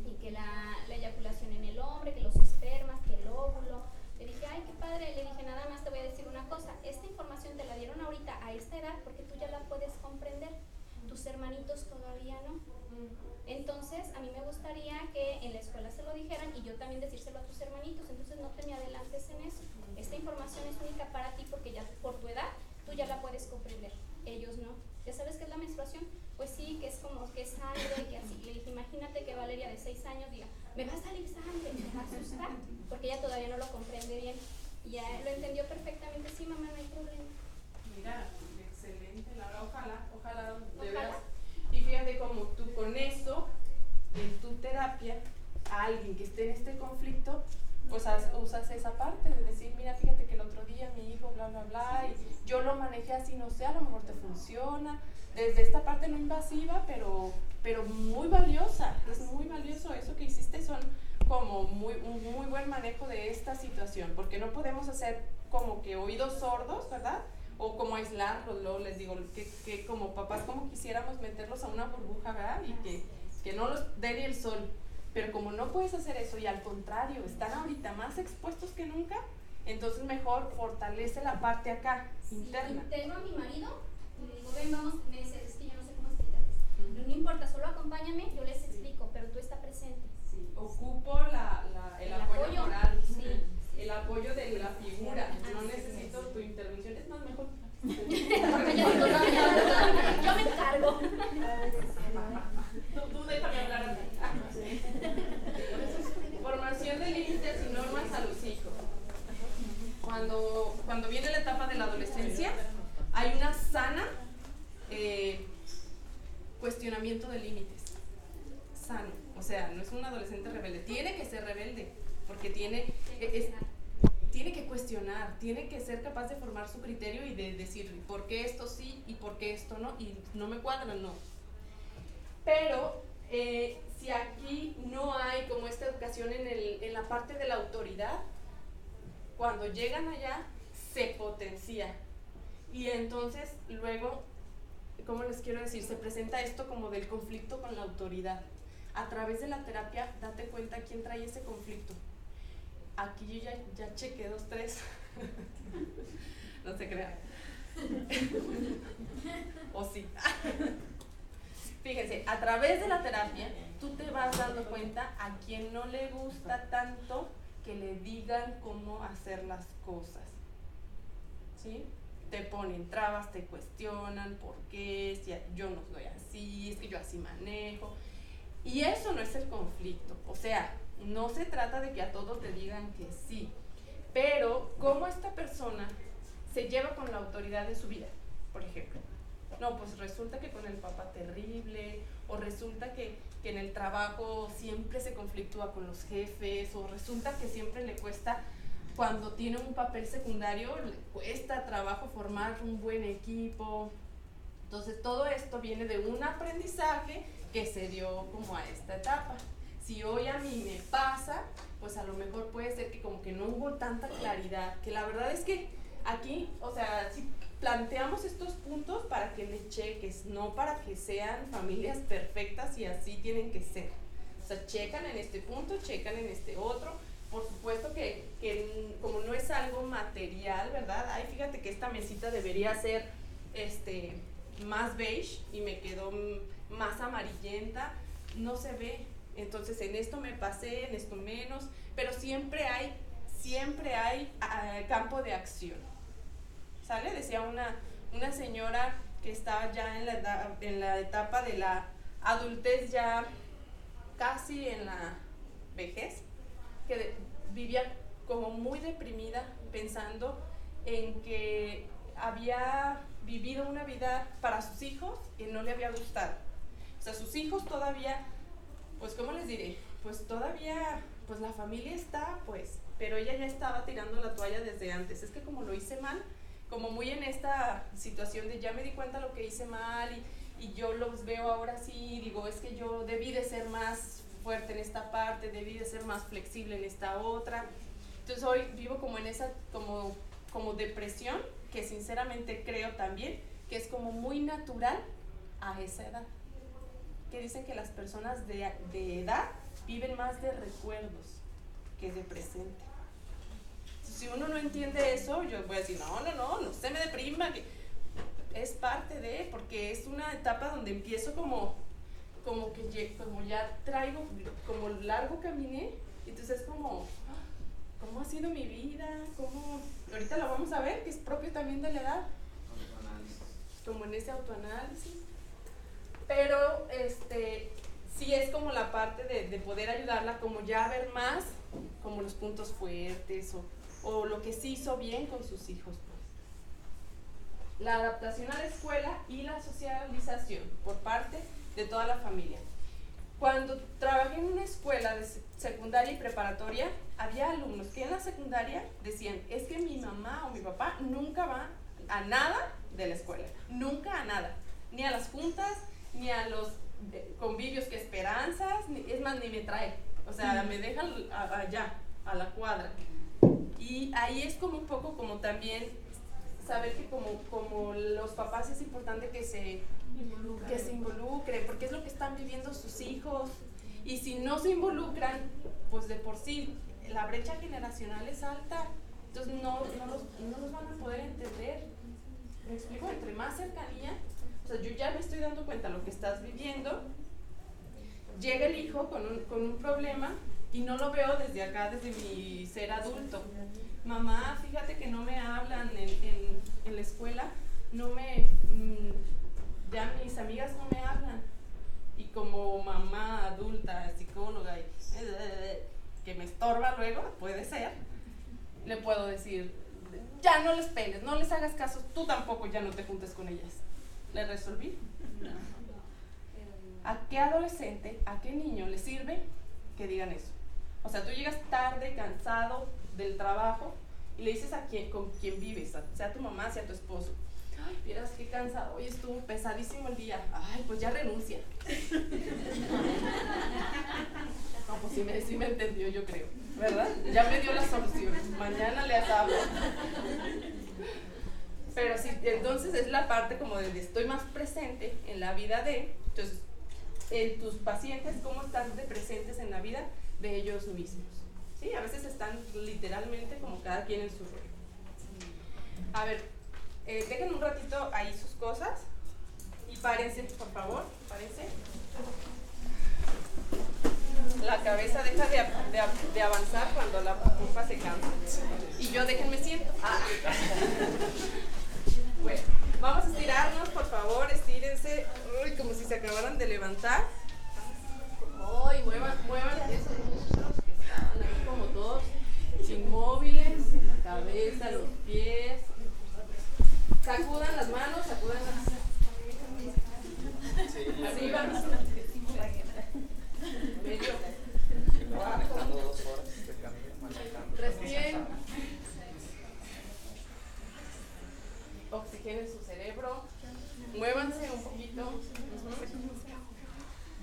y que la eyaculación en el hombre, que los espermas, que el óvulo. Le dije, ay, qué padre. Le dije, nada más te voy a decir una cosa, esta información te la dieron ahorita a esta edad porque tú ya la puedes comprender, tus hermanitos todavía no. Entonces, a mí me gustaría que en la escuela se lo dijeran y yo también decírselo a tus hermanitos, entonces no te me adelantes en eso. Esta información es única para ti porque ya por tu edad tú ya la puedes comprender, ellos no. ¿Ya sabes qué es la menstruación? Pues sí, que es como que es sangre, que así. Le dije, imagínate que Valeria de 6 años diga, me va a salir sangre, me va a asustar, porque ella todavía no lo comprende bien. Y ya lo entendió perfectamente, sí, mamá, no hay problema. Mira, excelente, Laura, ojalá de veras. Y fíjate cómo tú con eso, en tu terapia, a alguien que esté en este conflicto, pues usas esa parte de decir, mira, fíjate que el otro día mi hijo, bla, bla, bla, y yo lo manejé así, no sé, a lo mejor te funciona, desde esta parte no invasiva, pero muy valiosa, es muy valioso eso que hiciste, son como un muy buen manejo de esta situación, porque no podemos hacer como que oídos sordos, ¿verdad? O como aislarlos, luego les digo, que como papás como quisiéramos meterlos a una burbuja, ¿verdad? Y que no los dé ni el sol. Pero como no puedes hacer eso y al contrario, están ahorita más expuestos que nunca, entonces mejor fortalece la parte acá, interna. Tengo a mi marido y le digo, ven, vamos, me dice, es que yo no sé cómo explicarles. No importa, solo acompáñame, yo les explico, pero tú estás presente. Sí, ocupo el apoyo moral, el apoyo de la figura, no necesito tu intervención, es más mejor. Yo me encargo. Tú déjame hablar a ti. Formación de límites y normas a los hijos. Cuando viene la etapa de la adolescencia, hay una sana cuestionamiento de límites. Sano. O sea, no es un adolescente rebelde. Tiene que ser rebelde, porque tiene que cuestionar, tiene que ser capaz de formar su criterio y de decir por qué esto sí y por qué esto no, y no me cuadra, no. Pero si aquí no hay como esta educación en la parte de la autoridad, cuando llegan allá se potencia y entonces luego, ¿cómo les quiero decir? Se presenta esto como del conflicto con la autoridad. A través de la terapia, date cuenta quién trae ese conflicto. Aquí yo ya chequé 2, 3. No se crean. O sí. Fíjense, a través de la terapia, tú te vas dando cuenta a quien no le gusta tanto que le digan cómo hacer las cosas. ¿Sí? Te ponen trabas, te cuestionan por qué, si yo no soy así, es que yo así manejo. Y eso no es el conflicto. O sea, no se trata de que a todos te digan que sí, pero cómo esta persona se lleva con la autoridad de su vida, por ejemplo. No, pues resulta que con el papá terrible, o resulta que en el trabajo siempre se conflictúa con los jefes, o resulta que siempre le cuesta, cuando tiene un papel secundario, le cuesta trabajo formar un buen equipo. Entonces todo esto viene de un aprendizaje que se dio como a esta etapa. Si hoy a mí me pasa, pues a lo mejor puede ser que como que no hubo tanta claridad, que la verdad es que aquí, o sea, sí, planteamos estos puntos para que le cheques, no para que sean familias perfectas y así tienen que ser. O sea, checan en este punto, checan en este otro. Por supuesto que como no es algo material, ¿verdad? Ay, fíjate que esta mesita debería ser más beige y me quedó más amarillenta, no se ve. Entonces en esto me pasé, en esto menos, pero siempre hay campo de acción. ¿Sale? Decía una señora que estaba ya en la etapa de la adultez, ya casi en la vejez, que vivía como muy deprimida pensando en que había vivido una vida para sus hijos y no le había gustado. O sea, sus hijos todavía, pues ¿cómo les diré? Pues todavía, pues la familia está, pues, pero ella ya estaba tirando la toalla desde antes. Es que como lo hice mal, como muy en esta situación de ya me di cuenta lo que hice mal y yo los veo ahora sí, digo, es que yo debí de ser más fuerte en esta parte, debí de ser más flexible en esta otra. Entonces hoy vivo como en esa como depresión, que sinceramente creo también que es como muy natural a esa edad, que dicen que las personas de edad viven más de recuerdos que de presente. Si uno no entiende eso, yo voy a decir, no se me deprima, que es parte de, porque es una etapa donde empiezo como ya traigo, como largo caminé, entonces es como, ¿cómo ha sido mi vida? Ahorita lo vamos a ver, que es propio también de la edad, como en ese autoanálisis, pero sí es como la parte de poder ayudarla, como ya a ver más, como los puntos fuertes, o lo que sí hizo bien con sus hijos, pues. La adaptación a la escuela y la socialización por parte de toda la familia. Cuando trabajé en una escuela de secundaria y preparatoria, había alumnos que en la secundaria decían, es que mi mamá o mi papá nunca va a nada de la escuela, nunca a nada, ni a las juntas, ni a los convivios que esperanzas, es más, ni me trae, o sea, me deja allá, a la cuadra. Y ahí es como un poco como también saber que como los papás es importante que se involucren, porque es lo que están viviendo sus hijos, y si no se involucran, pues de por sí la brecha generacional es alta, entonces no los van a poder entender. ¿Me explico? Entre más cercanía, o sea, yo ya me estoy dando cuenta de lo que estás viviendo, llega el hijo con un problema y no lo veo desde acá, desde mi ser adulto. Mamá, fíjate que no me hablan en la escuela, ya mis amigas no me hablan. Y como mamá adulta, psicóloga, que me estorba luego, puede ser, le puedo decir, ya no les peles, no les hagas caso, tú tampoco ya no te juntes con ellas. ¿Le resolví? No. ¿A qué adolescente, a qué niño le sirve que digan eso? O sea, tú llegas tarde, cansado del trabajo y le dices con quien vives, sea tu mamá, sea tu esposo, ay, vieras qué cansado, hoy estuvo pesadísimo el día, ay, pues ya renuncia. No, pues sí me entendió, yo creo, ¿verdad? Ya me dio la solución, mañana le hablo. Pero sí, entonces es la parte como de estoy más presente en la vida entonces, en tus pacientes, ¿cómo están de presentes en la vida de ellos mismos? Sí, a veces están literalmente como cada quien en su rol. A ver, dejen un ratito ahí sus cosas y párense, por favor, párense. La cabeza deja de avanzar cuando la pupa se cansa. Y yo déjenme siento. Bueno, vamos a estirarnos, por favor, estírense. Uy, como si se acabaran de levantar. Uy, muevan esos músculos que estaban ahí como todos inmóviles, la cabeza, los pies. Sacudan las manos, sacudan las arriba, medio, abajo. Respiren. Oxigenen su cerebro. Muévanse un poquito.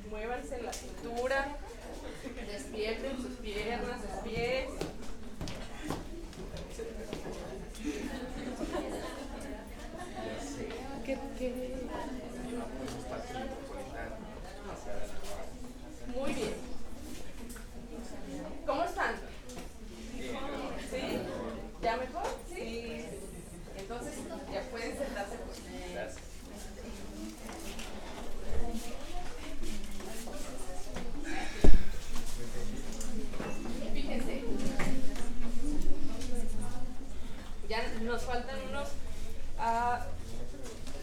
Muévanse la cintura. Despierten sus piernas, sus pies. a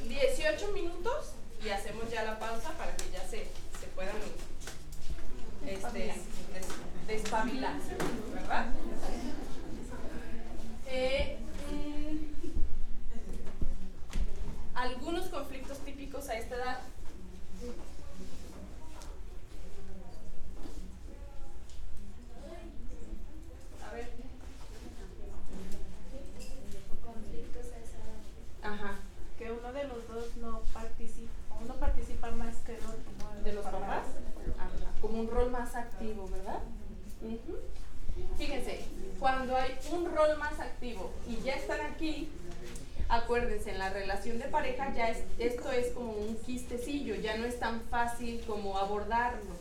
18 minutos y hacemos ya la pausa para que ya se puedan despabilar, ¿verdad? Algunos conflictos típicos a esta edad. A ver. Conflictos a esa edad. Ajá. Que uno de los dos no participa, uno participa más que el otro, ¿no? ¿De los papás? Ajá. Como un rol más activo, ¿verdad? Ujú. Fíjense, cuando hay un rol más activo y ya están aquí, acuérdense, en la relación de pareja ya esto es como un quistecillo, ya no es tan fácil como abordarlo,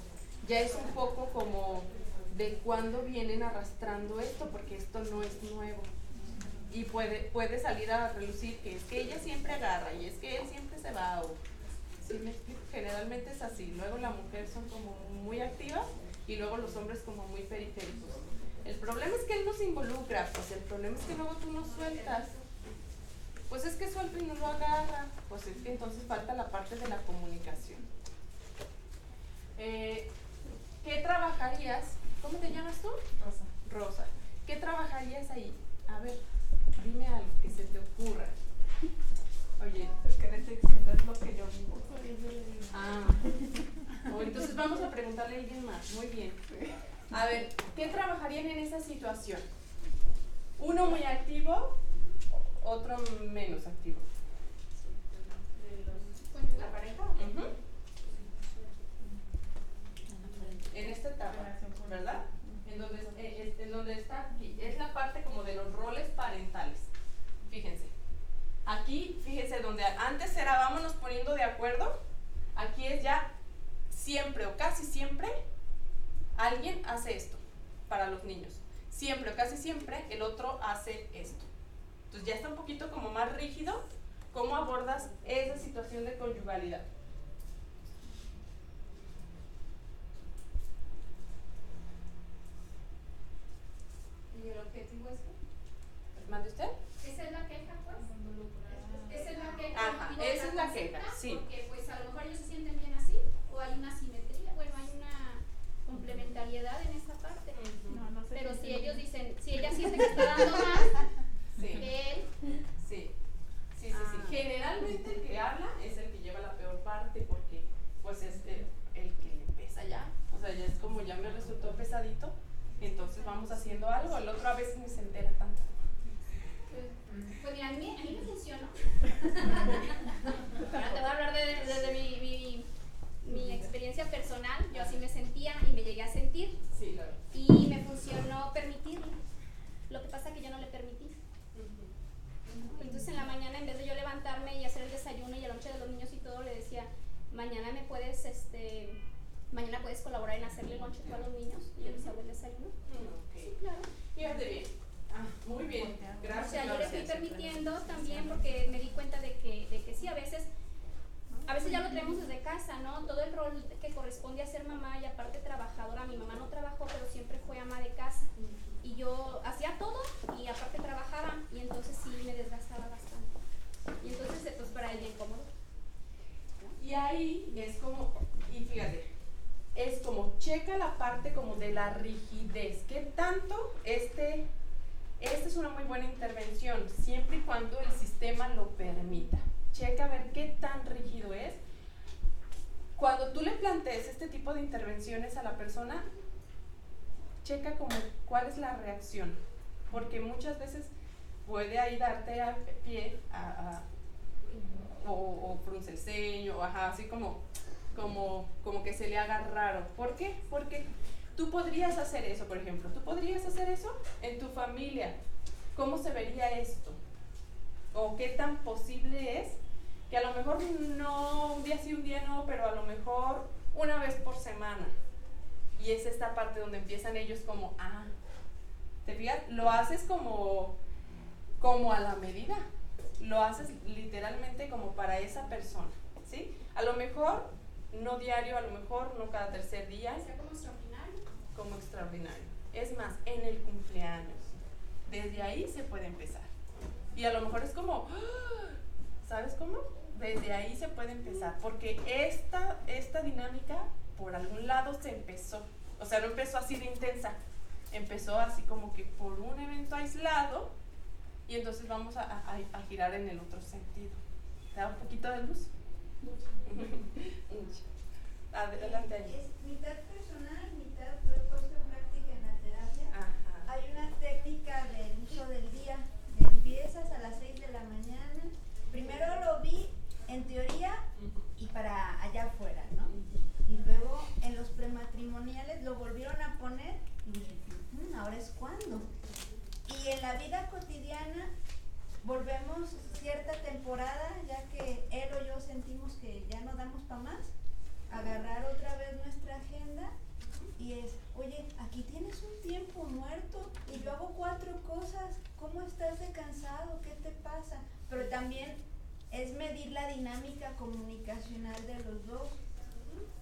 ya es un poco como de cuándo vienen arrastrando esto, porque esto no es nuevo. Y puede salir a relucir que es que ella siempre agarra y es que él siempre se va, o ¿sí me explico? Generalmente es así. Luego la mujer son como muy activas y luego los hombres como muy periféricos. El problema es que él no se involucra, pues el problema es que luego tú no sueltas. Pues es que suelta y no lo agarra. Pues es que entonces falta la parte de la comunicación. ¿Qué trabajarías? ¿Cómo te llamas tú? Rosa. Rosa. ¿Qué trabajarías ahí? A ver, dime algo que se te ocurra. Oye, Es que le estoy diciendo es lo que yo vivo. ah, entonces vamos a preguntarle a alguien más. Muy bien. A ver, ¿qué trabajarían en esa situación? Uno muy activo, otro menos activo. ¿La pareja? Ujú. En esta etapa, ¿verdad? En donde está aquí, es la parte como de los roles parentales. Fíjense. Aquí, fíjense, donde antes era vámonos poniendo de acuerdo, aquí es ya siempre o casi siempre alguien hace esto para los niños. Siempre o casi siempre el otro hace esto. Entonces ya está un poquito como más rígido. ¿Cómo abordas esa situación de conyugalidad? ¿Y el objetivo es qué? ¿Mande usted? ¿Esa es la queja, pues? Esa es la queja. Ajá, el motivo de esa la es la consulta, queja, sí. Porque pues a lo mejor ellos se sienten bien así, o hay una simetría, bueno, hay una complementariedad en esta parte. No, no sé. Pero si ellos dicen, si ella siente que está dando más Sí. que él, Sí. Generalmente el que habla es el que lleva la peor parte porque pues es el que le pesa ya. O sea, ya es como ya me resultó pesadito, entonces vamos haciendo algo. El otro a veces ni se entera tanto. pues mira, a mí me funcionó. Ahora te voy a hablar desde mi experiencia personal. Yo así me sentía y me llegué a sentir. Sí, claro. Y me funcionó permitirle. Lo que pasa es que yo no le permití. Entonces en la mañana, en vez de yo levantarme y hacer el desayuno y el lonche de los niños y todo, le decía, mañana puedes colaborar en hacerle el lonche a los niños y yo les hago el desayuno. Sí, claro. Fíjate bien. Muy bien. Gracias. O sea, yo le fui Laura. permitiendo también porque me di cuenta de que sí, a veces ya lo traemos desde casa, ¿no? Todo el rol que corresponde a ser mamá y aparte trabajadora. Mi mamá no trabajó, pero siempre fue ama de casa. Y yo hacía todo y aparte trabajaba y entonces sí me desgastaba bastante. Y entonces pues para ella incómodo. Y ahí es como, y fíjate, es como checa la parte como de la rigidez. ¿Qué tanto esta es una muy buena intervención, siempre y cuando el sistema lo permita? Checa a ver qué tan rígido es. Cuando tú le plantees este tipo de intervenciones a la persona, checa como cuál es la reacción, porque muchas veces puede ahí darte a pie o frunce el ceño, o así como que se le haga raro. ¿Por qué? Porque tú podrías hacer eso, por ejemplo, tú podrías hacer eso en tu familia. ¿Cómo se vería esto? ¿O qué tan posible es que a lo mejor no, un día sí, un día no, pero a lo mejor una vez por semana? Y es esta parte donde empiezan ellos como, ¿te fijas? Lo haces como a la medida, lo haces literalmente como para esa persona, ¿sí? A lo mejor no diario, a lo mejor no cada tercer día. Sea como extraordinario. Como extraordinario. Es más, en el cumpleaños. Desde ahí se puede empezar. Y a lo mejor es como, ¿Sabes cómo? Desde ahí se puede empezar, porque esta dinámica por algún lado se empezó, o sea, no empezó así de intensa, empezó así como que por un evento aislado y entonces vamos a girar en el otro sentido. ¿Te da un poquito de luz? Adelante ahí. Es mitad personal, mitad lo he puesto en práctica en la terapia. Ajá. Hay una técnica del uso del día. Empiezas a las 6 de la mañana. Primero lo vi en teoría y para allá afuera, ¿no? Y luego en los prematrimoniales lo volvieron a poner y dije, ¿ahora es cuándo? Y en la vida cotidiana volvemos cierta temporada, ya que él o yo sentimos que ya no damos para más, agarrar otra vez nuestra agenda y es, oye, aquí tienes un tiempo muerto y yo hago 4 cosas, ¿cómo estás de cansado? ¿Qué te pasa? Pero también es medir la dinámica comunicacional de los dos,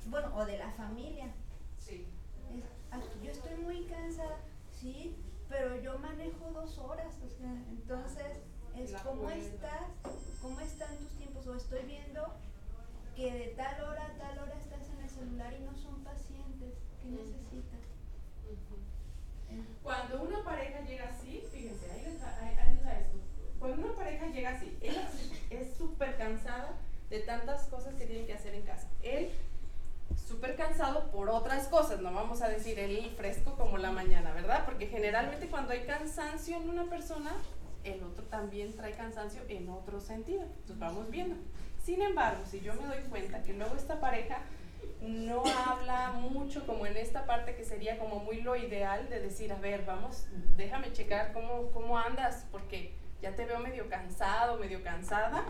bueno, o de la familia. Sí. Yo estoy muy cansada, sí, pero yo manejo 2 horas, o sea, entonces es ¿cómo estás? ¿Cómo están tus tiempos? O estoy viendo que de tal hora a tal hora estás en el celular y no son pacientes, ¿qué necesitas? Cuando una pareja llega así, fíjense, ahí les va esto. Cuando una pareja llega así, ella es súper cansada de tantas cosas que tienen que hacer en casa. Él súper cansado por otras cosas, no vamos a decir él fresco como la mañana, ¿verdad? Porque generalmente cuando hay cansancio en una persona, el otro también trae cansancio en otro sentido. Entonces vamos viendo. Sin embargo, si yo me doy cuenta que luego esta pareja no habla mucho como en esta parte que sería como muy lo ideal de decir, a ver, vamos, déjame checar cómo andas, porque ya te veo medio cansado, medio cansada.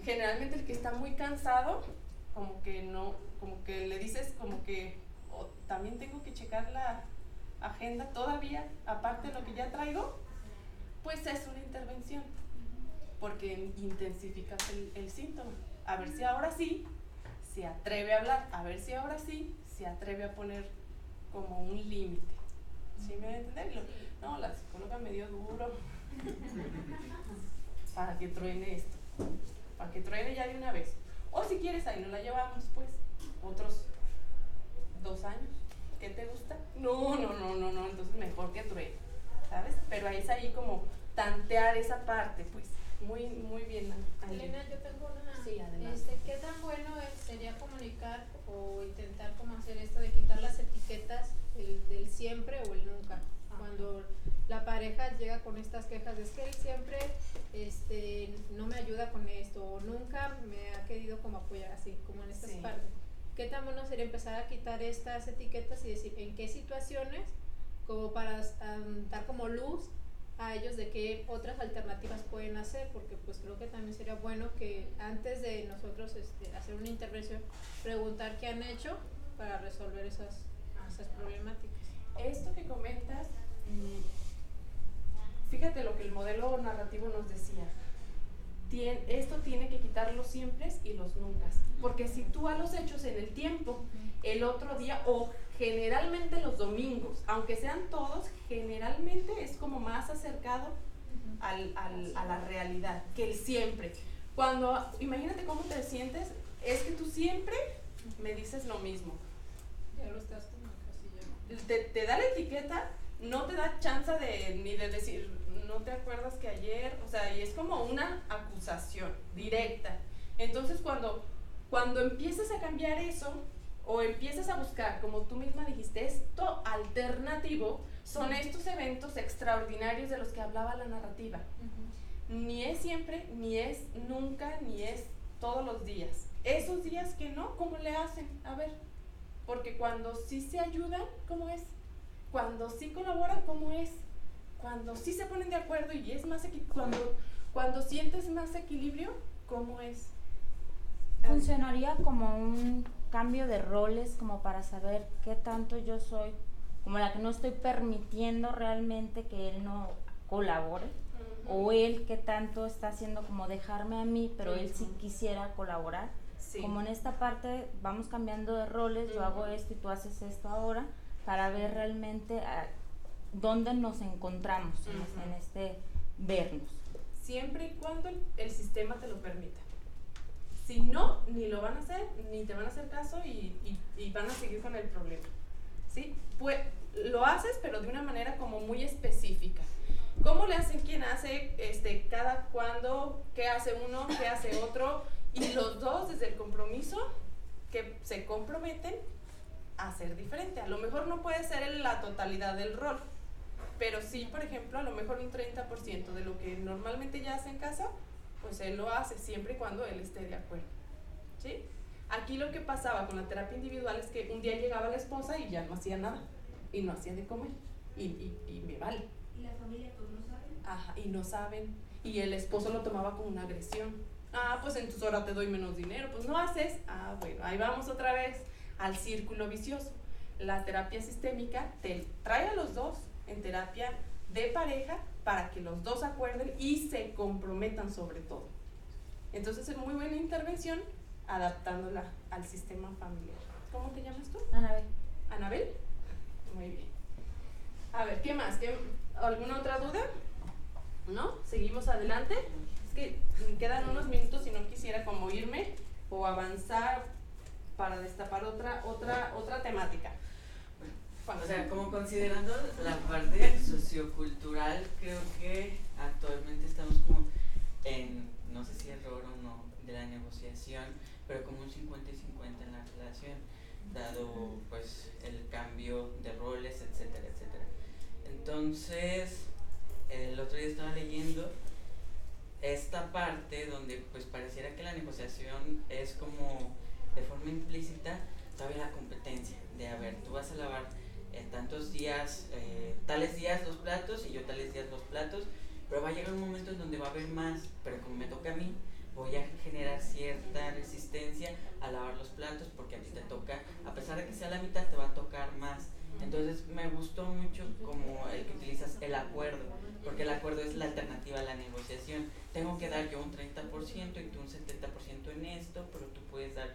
Generalmente el que está muy cansado, como que no, como que le dices como que también tengo que checar la agenda todavía, aparte de lo que ya traigo, pues es una intervención, porque intensificas el síntoma. A ver si ahora sí se atreve a hablar, a ver si ahora sí se atreve a poner como un límite. ¿Sí me voy a entender? No, la psicóloga me dio duro para que truene esto, para que truene ya de una vez. O si quieres, ahí no la llevamos, pues, otros 2 años. ¿Qué te gusta? No, entonces mejor que truene, ¿sabes? Pero ahí es ahí como tantear esa parte, pues, muy bien. Elena, yo tengo una... Sí, adelante. ¿Qué tan bueno sería comunicar o intentar como hacer esto de quitar las etiquetas del siempre o el nunca? Cuando la pareja llega con estas quejas de es que él siempre no me ayuda con esto o nunca me ha querido como apoyar así, como en estas partes. ¿Qué tan bueno sería empezar a quitar estas etiquetas y decir en qué situaciones, como para dar como luz a ellos de qué otras alternativas pueden hacer? Porque pues creo que también sería bueno que antes de nosotros hacer una intervención, preguntar qué han hecho para resolver esas problemáticas. Esto que comentas, fíjate lo que el modelo narrativo nos decía. Esto tiene que quitar los siempres y los nunca, porque si tú a los hechos en el tiempo, el otro día o generalmente los domingos, aunque sean todos, generalmente es como más acercado a la realidad que el siempre. Cuando, imagínate cómo te sientes, es que tú siempre me dices lo mismo. Ya lo estás como encasillando. Te da la etiqueta, no te da chance ni de decir, no te acuerdas que ayer, o sea, y es como una acusación directa. Entonces cuando empiezas a cambiar eso, o empiezas a buscar, como tú misma dijiste, esto alternativo, son estos eventos extraordinarios de los que hablaba la narrativa. Ni es siempre, ni es nunca, ni es todos los días. Esos días que no, ¿cómo le hacen? A ver, porque cuando sí se ayudan, ¿cómo es? Cuando sí colaboran, ¿cómo es? Cuando sí se ponen de acuerdo y es más cuando sientes más equilibrio, ¿cómo es? Funcionaría como un cambio de roles, como para saber qué tanto yo soy como la que no estoy permitiendo realmente que él no colabore, o él qué tanto está haciendo como dejarme a mí, pero él sí quisiera colaborar. Como en esta parte vamos cambiando de roles, yo hago esto y tú haces esto ahora, para ver realmente dónde nos encontramos en este vernos. siempre y cuando el sistema te lo permita. Si no, ni lo van a hacer, ni te van a hacer caso y van a seguir con el problema. ¿Sí? Pues lo haces, pero de una manera como muy específica. ¿Cómo le hacen? ¿Quién hace? Cada cuándo, qué hace uno, qué hace otro, y los dos desde el compromiso que se comprometen a ser diferente. A lo mejor no puede ser la totalidad del rol, pero sí, por ejemplo, a lo mejor un 30% de lo que normalmente ya hace en casa, pues él lo hace siempre y cuando él esté de acuerdo. ¿Sí? Aquí lo que pasaba con la terapia individual es que un día llegaba la esposa y ya no hacía nada, y no hacía de comer, y me vale. ¿Y la familia pues no sabe? Ajá, y no saben, y el esposo lo tomaba como una agresión. Ah, pues entonces ahora te doy menos dinero, pues no haces. Ah, bueno, ahí vamos otra vez al círculo vicioso. La terapia sistémica te trae a los dos en terapia de pareja para que los dos acuerden y se comprometan sobre todo. Entonces es muy buena intervención adaptándola al sistema familiar. ¿Cómo te llamas tú? Anabel. ¿Anabel? Muy bien. A ver, ¿qué más? ¿Alguna otra duda? ¿No? ¿Seguimos adelante? Es que me quedan unos minutos y no quisiera como irme o avanzar para destapar otra temática. O sea, como considerando la parte sociocultural, creo que actualmente estamos como en, no sé si error o no, de la negociación, pero como un 50 y 50 en la relación, dado pues el cambio de roles, etcétera, etcétera. Entonces, el otro día estaba leyendo esta parte donde pues pareciera que la negociación es como de forma implícita todavía la competencia de, a ver, tú vas a lavar tantos días, tales días los platos y yo tales días los platos, pero va a llegar un momento en donde va a haber más, pero como me toca a mí, voy a generar cierta resistencia a lavar los platos porque a ti te toca, a pesar de que sea la mitad, te va a tocar más. Entonces me gustó mucho como el que utilizas el acuerdo, porque el acuerdo es la alternativa a la negociación. Tengo que dar yo un 30% y tú un 70% en esto, pero tú puedes dar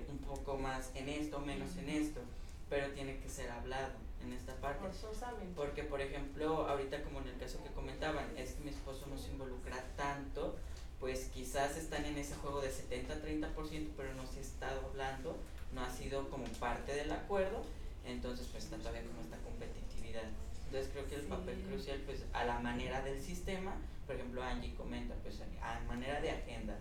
un poco más en esto, menos en esto, pero tiene que ser hablado en esta parte. Porque, por ejemplo, ahorita como en el caso que comentaban, es que mi esposo no se involucra tanto, pues quizás están en ese juego de 70-30%, pero no se ha estado hablando, no ha sido como parte del acuerdo, entonces pues está todavía como esta competitividad. Entonces creo que el papel crucial pues a la manera del sistema, por ejemplo Angie comenta pues a manera de agendas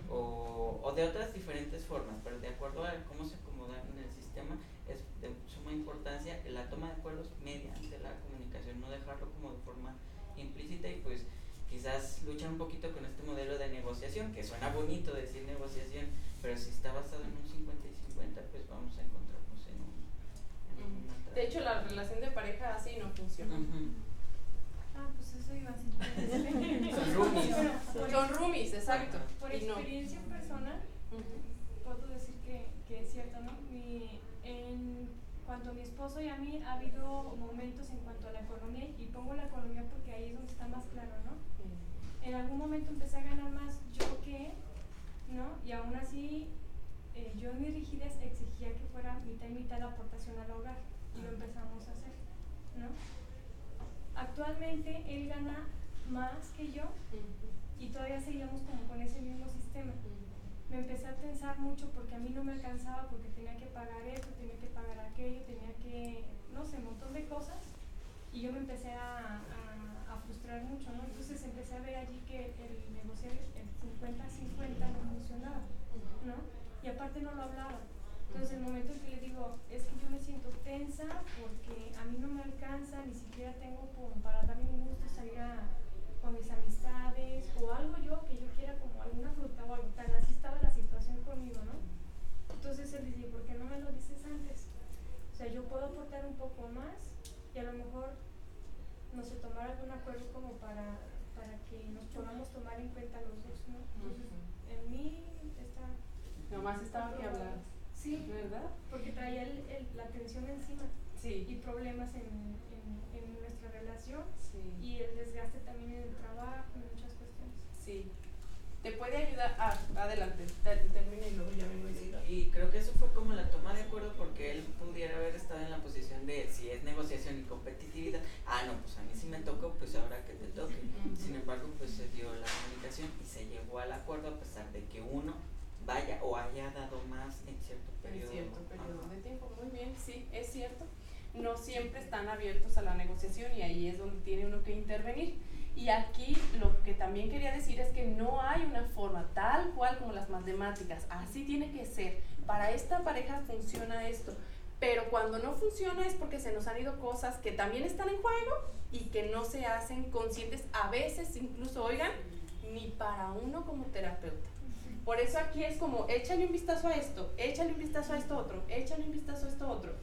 o de otras diferentes formas, pero de acuerdo a cómo se acomodan en el sistema es de suma importancia la toma de acuerdos mediante la comunicación, no dejarlo como de forma implícita y pues quizás luchar un poquito con este modelo de negociación, que suena bonito decir negociación, pero si está basado en un 50 y 50 pues vamos a encontrarnos en una de hecho la relación de pareja así no funciona. Ah, pues eso iba a decir. Son roomies. Son roomies, exacto. Por experiencia personal, puedo decir que es cierto, ¿no? En cuanto a mi esposo y a mí, ha habido momentos en cuanto a la economía, y pongo la economía porque ahí es donde está más claro, ¿no? En algún momento empecé a ganar más yo que él, ¿no? Y aún así, yo en mi rigidez exigía que fuera mitad y mitad la aportación al hogar, y lo empezamos a hacer, ¿no? Actualmente él gana más que yo y todavía seguíamos como con ese mismo sistema. Me empecé a tensar mucho porque a mí no me alcanzaba, porque tenía que pagar esto, tenía que pagar aquello, tenía que, no sé, un montón de cosas, y yo me empecé a frustrar mucho, ¿no? Entonces empecé a ver allí que el negociar el 50-50 no funcionaba, ¿no? Y aparte no lo hablaba. Entonces el momento en que le digo, es que yo me siento tensa porque a mí no me alcanza, ni siquiera tengo como para darme un gusto salir con mis amistades o algo yo que yo quiera, como alguna fruta o algo, tan así estaba la situación conmigo, ¿no? Entonces él dice, ¿por qué no me lo dices antes? O sea, yo puedo aportar un poco más y a lo mejor, no sé, tomar algún acuerdo como para que nos podamos tomar en cuenta los dos, ¿no? Entonces, en mí está... Nomás estaba que hablar. Sí, ¿verdad? Porque traía la tensión encima, sí, y problemas en nuestra relación, sí, y el desgaste también en el trabajo y muchas cuestiones. Sí, te puede ayudar adelante, termina y luego ya vengo a decir. Y creo que eso fue como la toma de acuerdo, porque él pudiera haber estado en la posición de si es negociación y competitividad, no, pues a mí sí me tocó, pues ahora que te toque. Sin embargo, pues se dio la comunicación y se llegó al acuerdo a pesar de que uno vaya o haya dado más en cierto periodo. En cierto periodo de tiempo, muy bien, sí, es cierto. No siempre están abiertos a la negociación y ahí es donde tiene uno que intervenir. Y aquí lo que también quería decir es que no hay una forma tal cual como las matemáticas, así tiene que ser. Para esta pareja funciona esto, pero cuando no funciona es porque se nos han ido cosas que también están en juego y que no se hacen conscientes, a veces incluso, oigan, ni para uno como terapeuta. Por eso aquí es como, échale un vistazo a esto, échale un vistazo a esto otro, échale un vistazo a esto otro.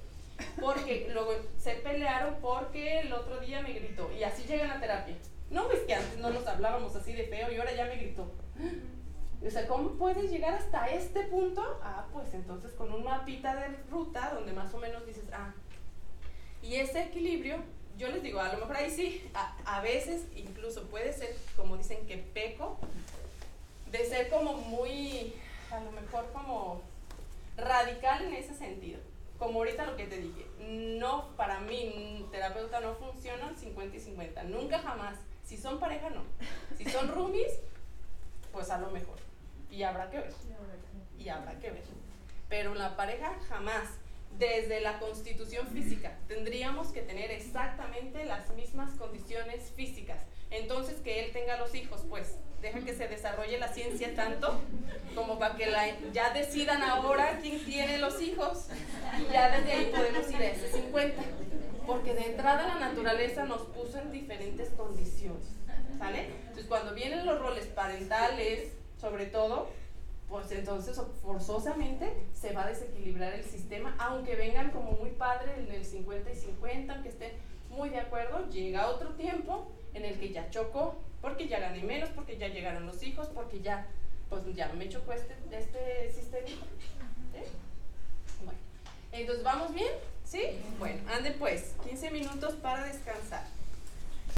Porque luego se pelearon porque el otro día me gritó y así llegan a terapia. No, es que antes no nos hablábamos así de feo y ahora ya me gritó. O sea, ¿cómo puedes llegar hasta este punto? Pues entonces con un mapita de ruta donde más o menos dices, y ese equilibrio, yo les digo, a lo mejor ahí sí, a veces incluso puede ser, como dicen, que peco, de ser como muy, a lo mejor como radical en ese sentido. Como ahorita lo que te dije, no, para mí, terapeuta no funcionan 50 y 50, nunca jamás. Si son pareja, no. Si son roomies, pues a lo mejor. Y habrá que ver. Y habrá que ver. Pero en la pareja, jamás. Desde la constitución física, tendríamos que tener exactamente las mismas condiciones físicas. Entonces, que él tenga los hijos, pues, deja que se desarrolle la ciencia tanto como para que ya decidan ahora quién tiene los hijos y ya desde ahí podemos ir a ese 50, porque de entrada la naturaleza nos puso en diferentes condiciones, ¿sale? Entonces cuando vienen los roles parentales, sobre todo, pues entonces forzosamente se va a desequilibrar el sistema, aunque vengan como muy padre en el 50 y 50, aunque estén muy de acuerdo, llega otro tiempo en el que ya chocó, porque ya gané menos, porque ya llegaron los hijos, porque ya, pues ya me chocó este sistema. Bueno, entonces, ¿vamos bien? ¿Sí? Bueno, anden pues, 15 minutos para descansar.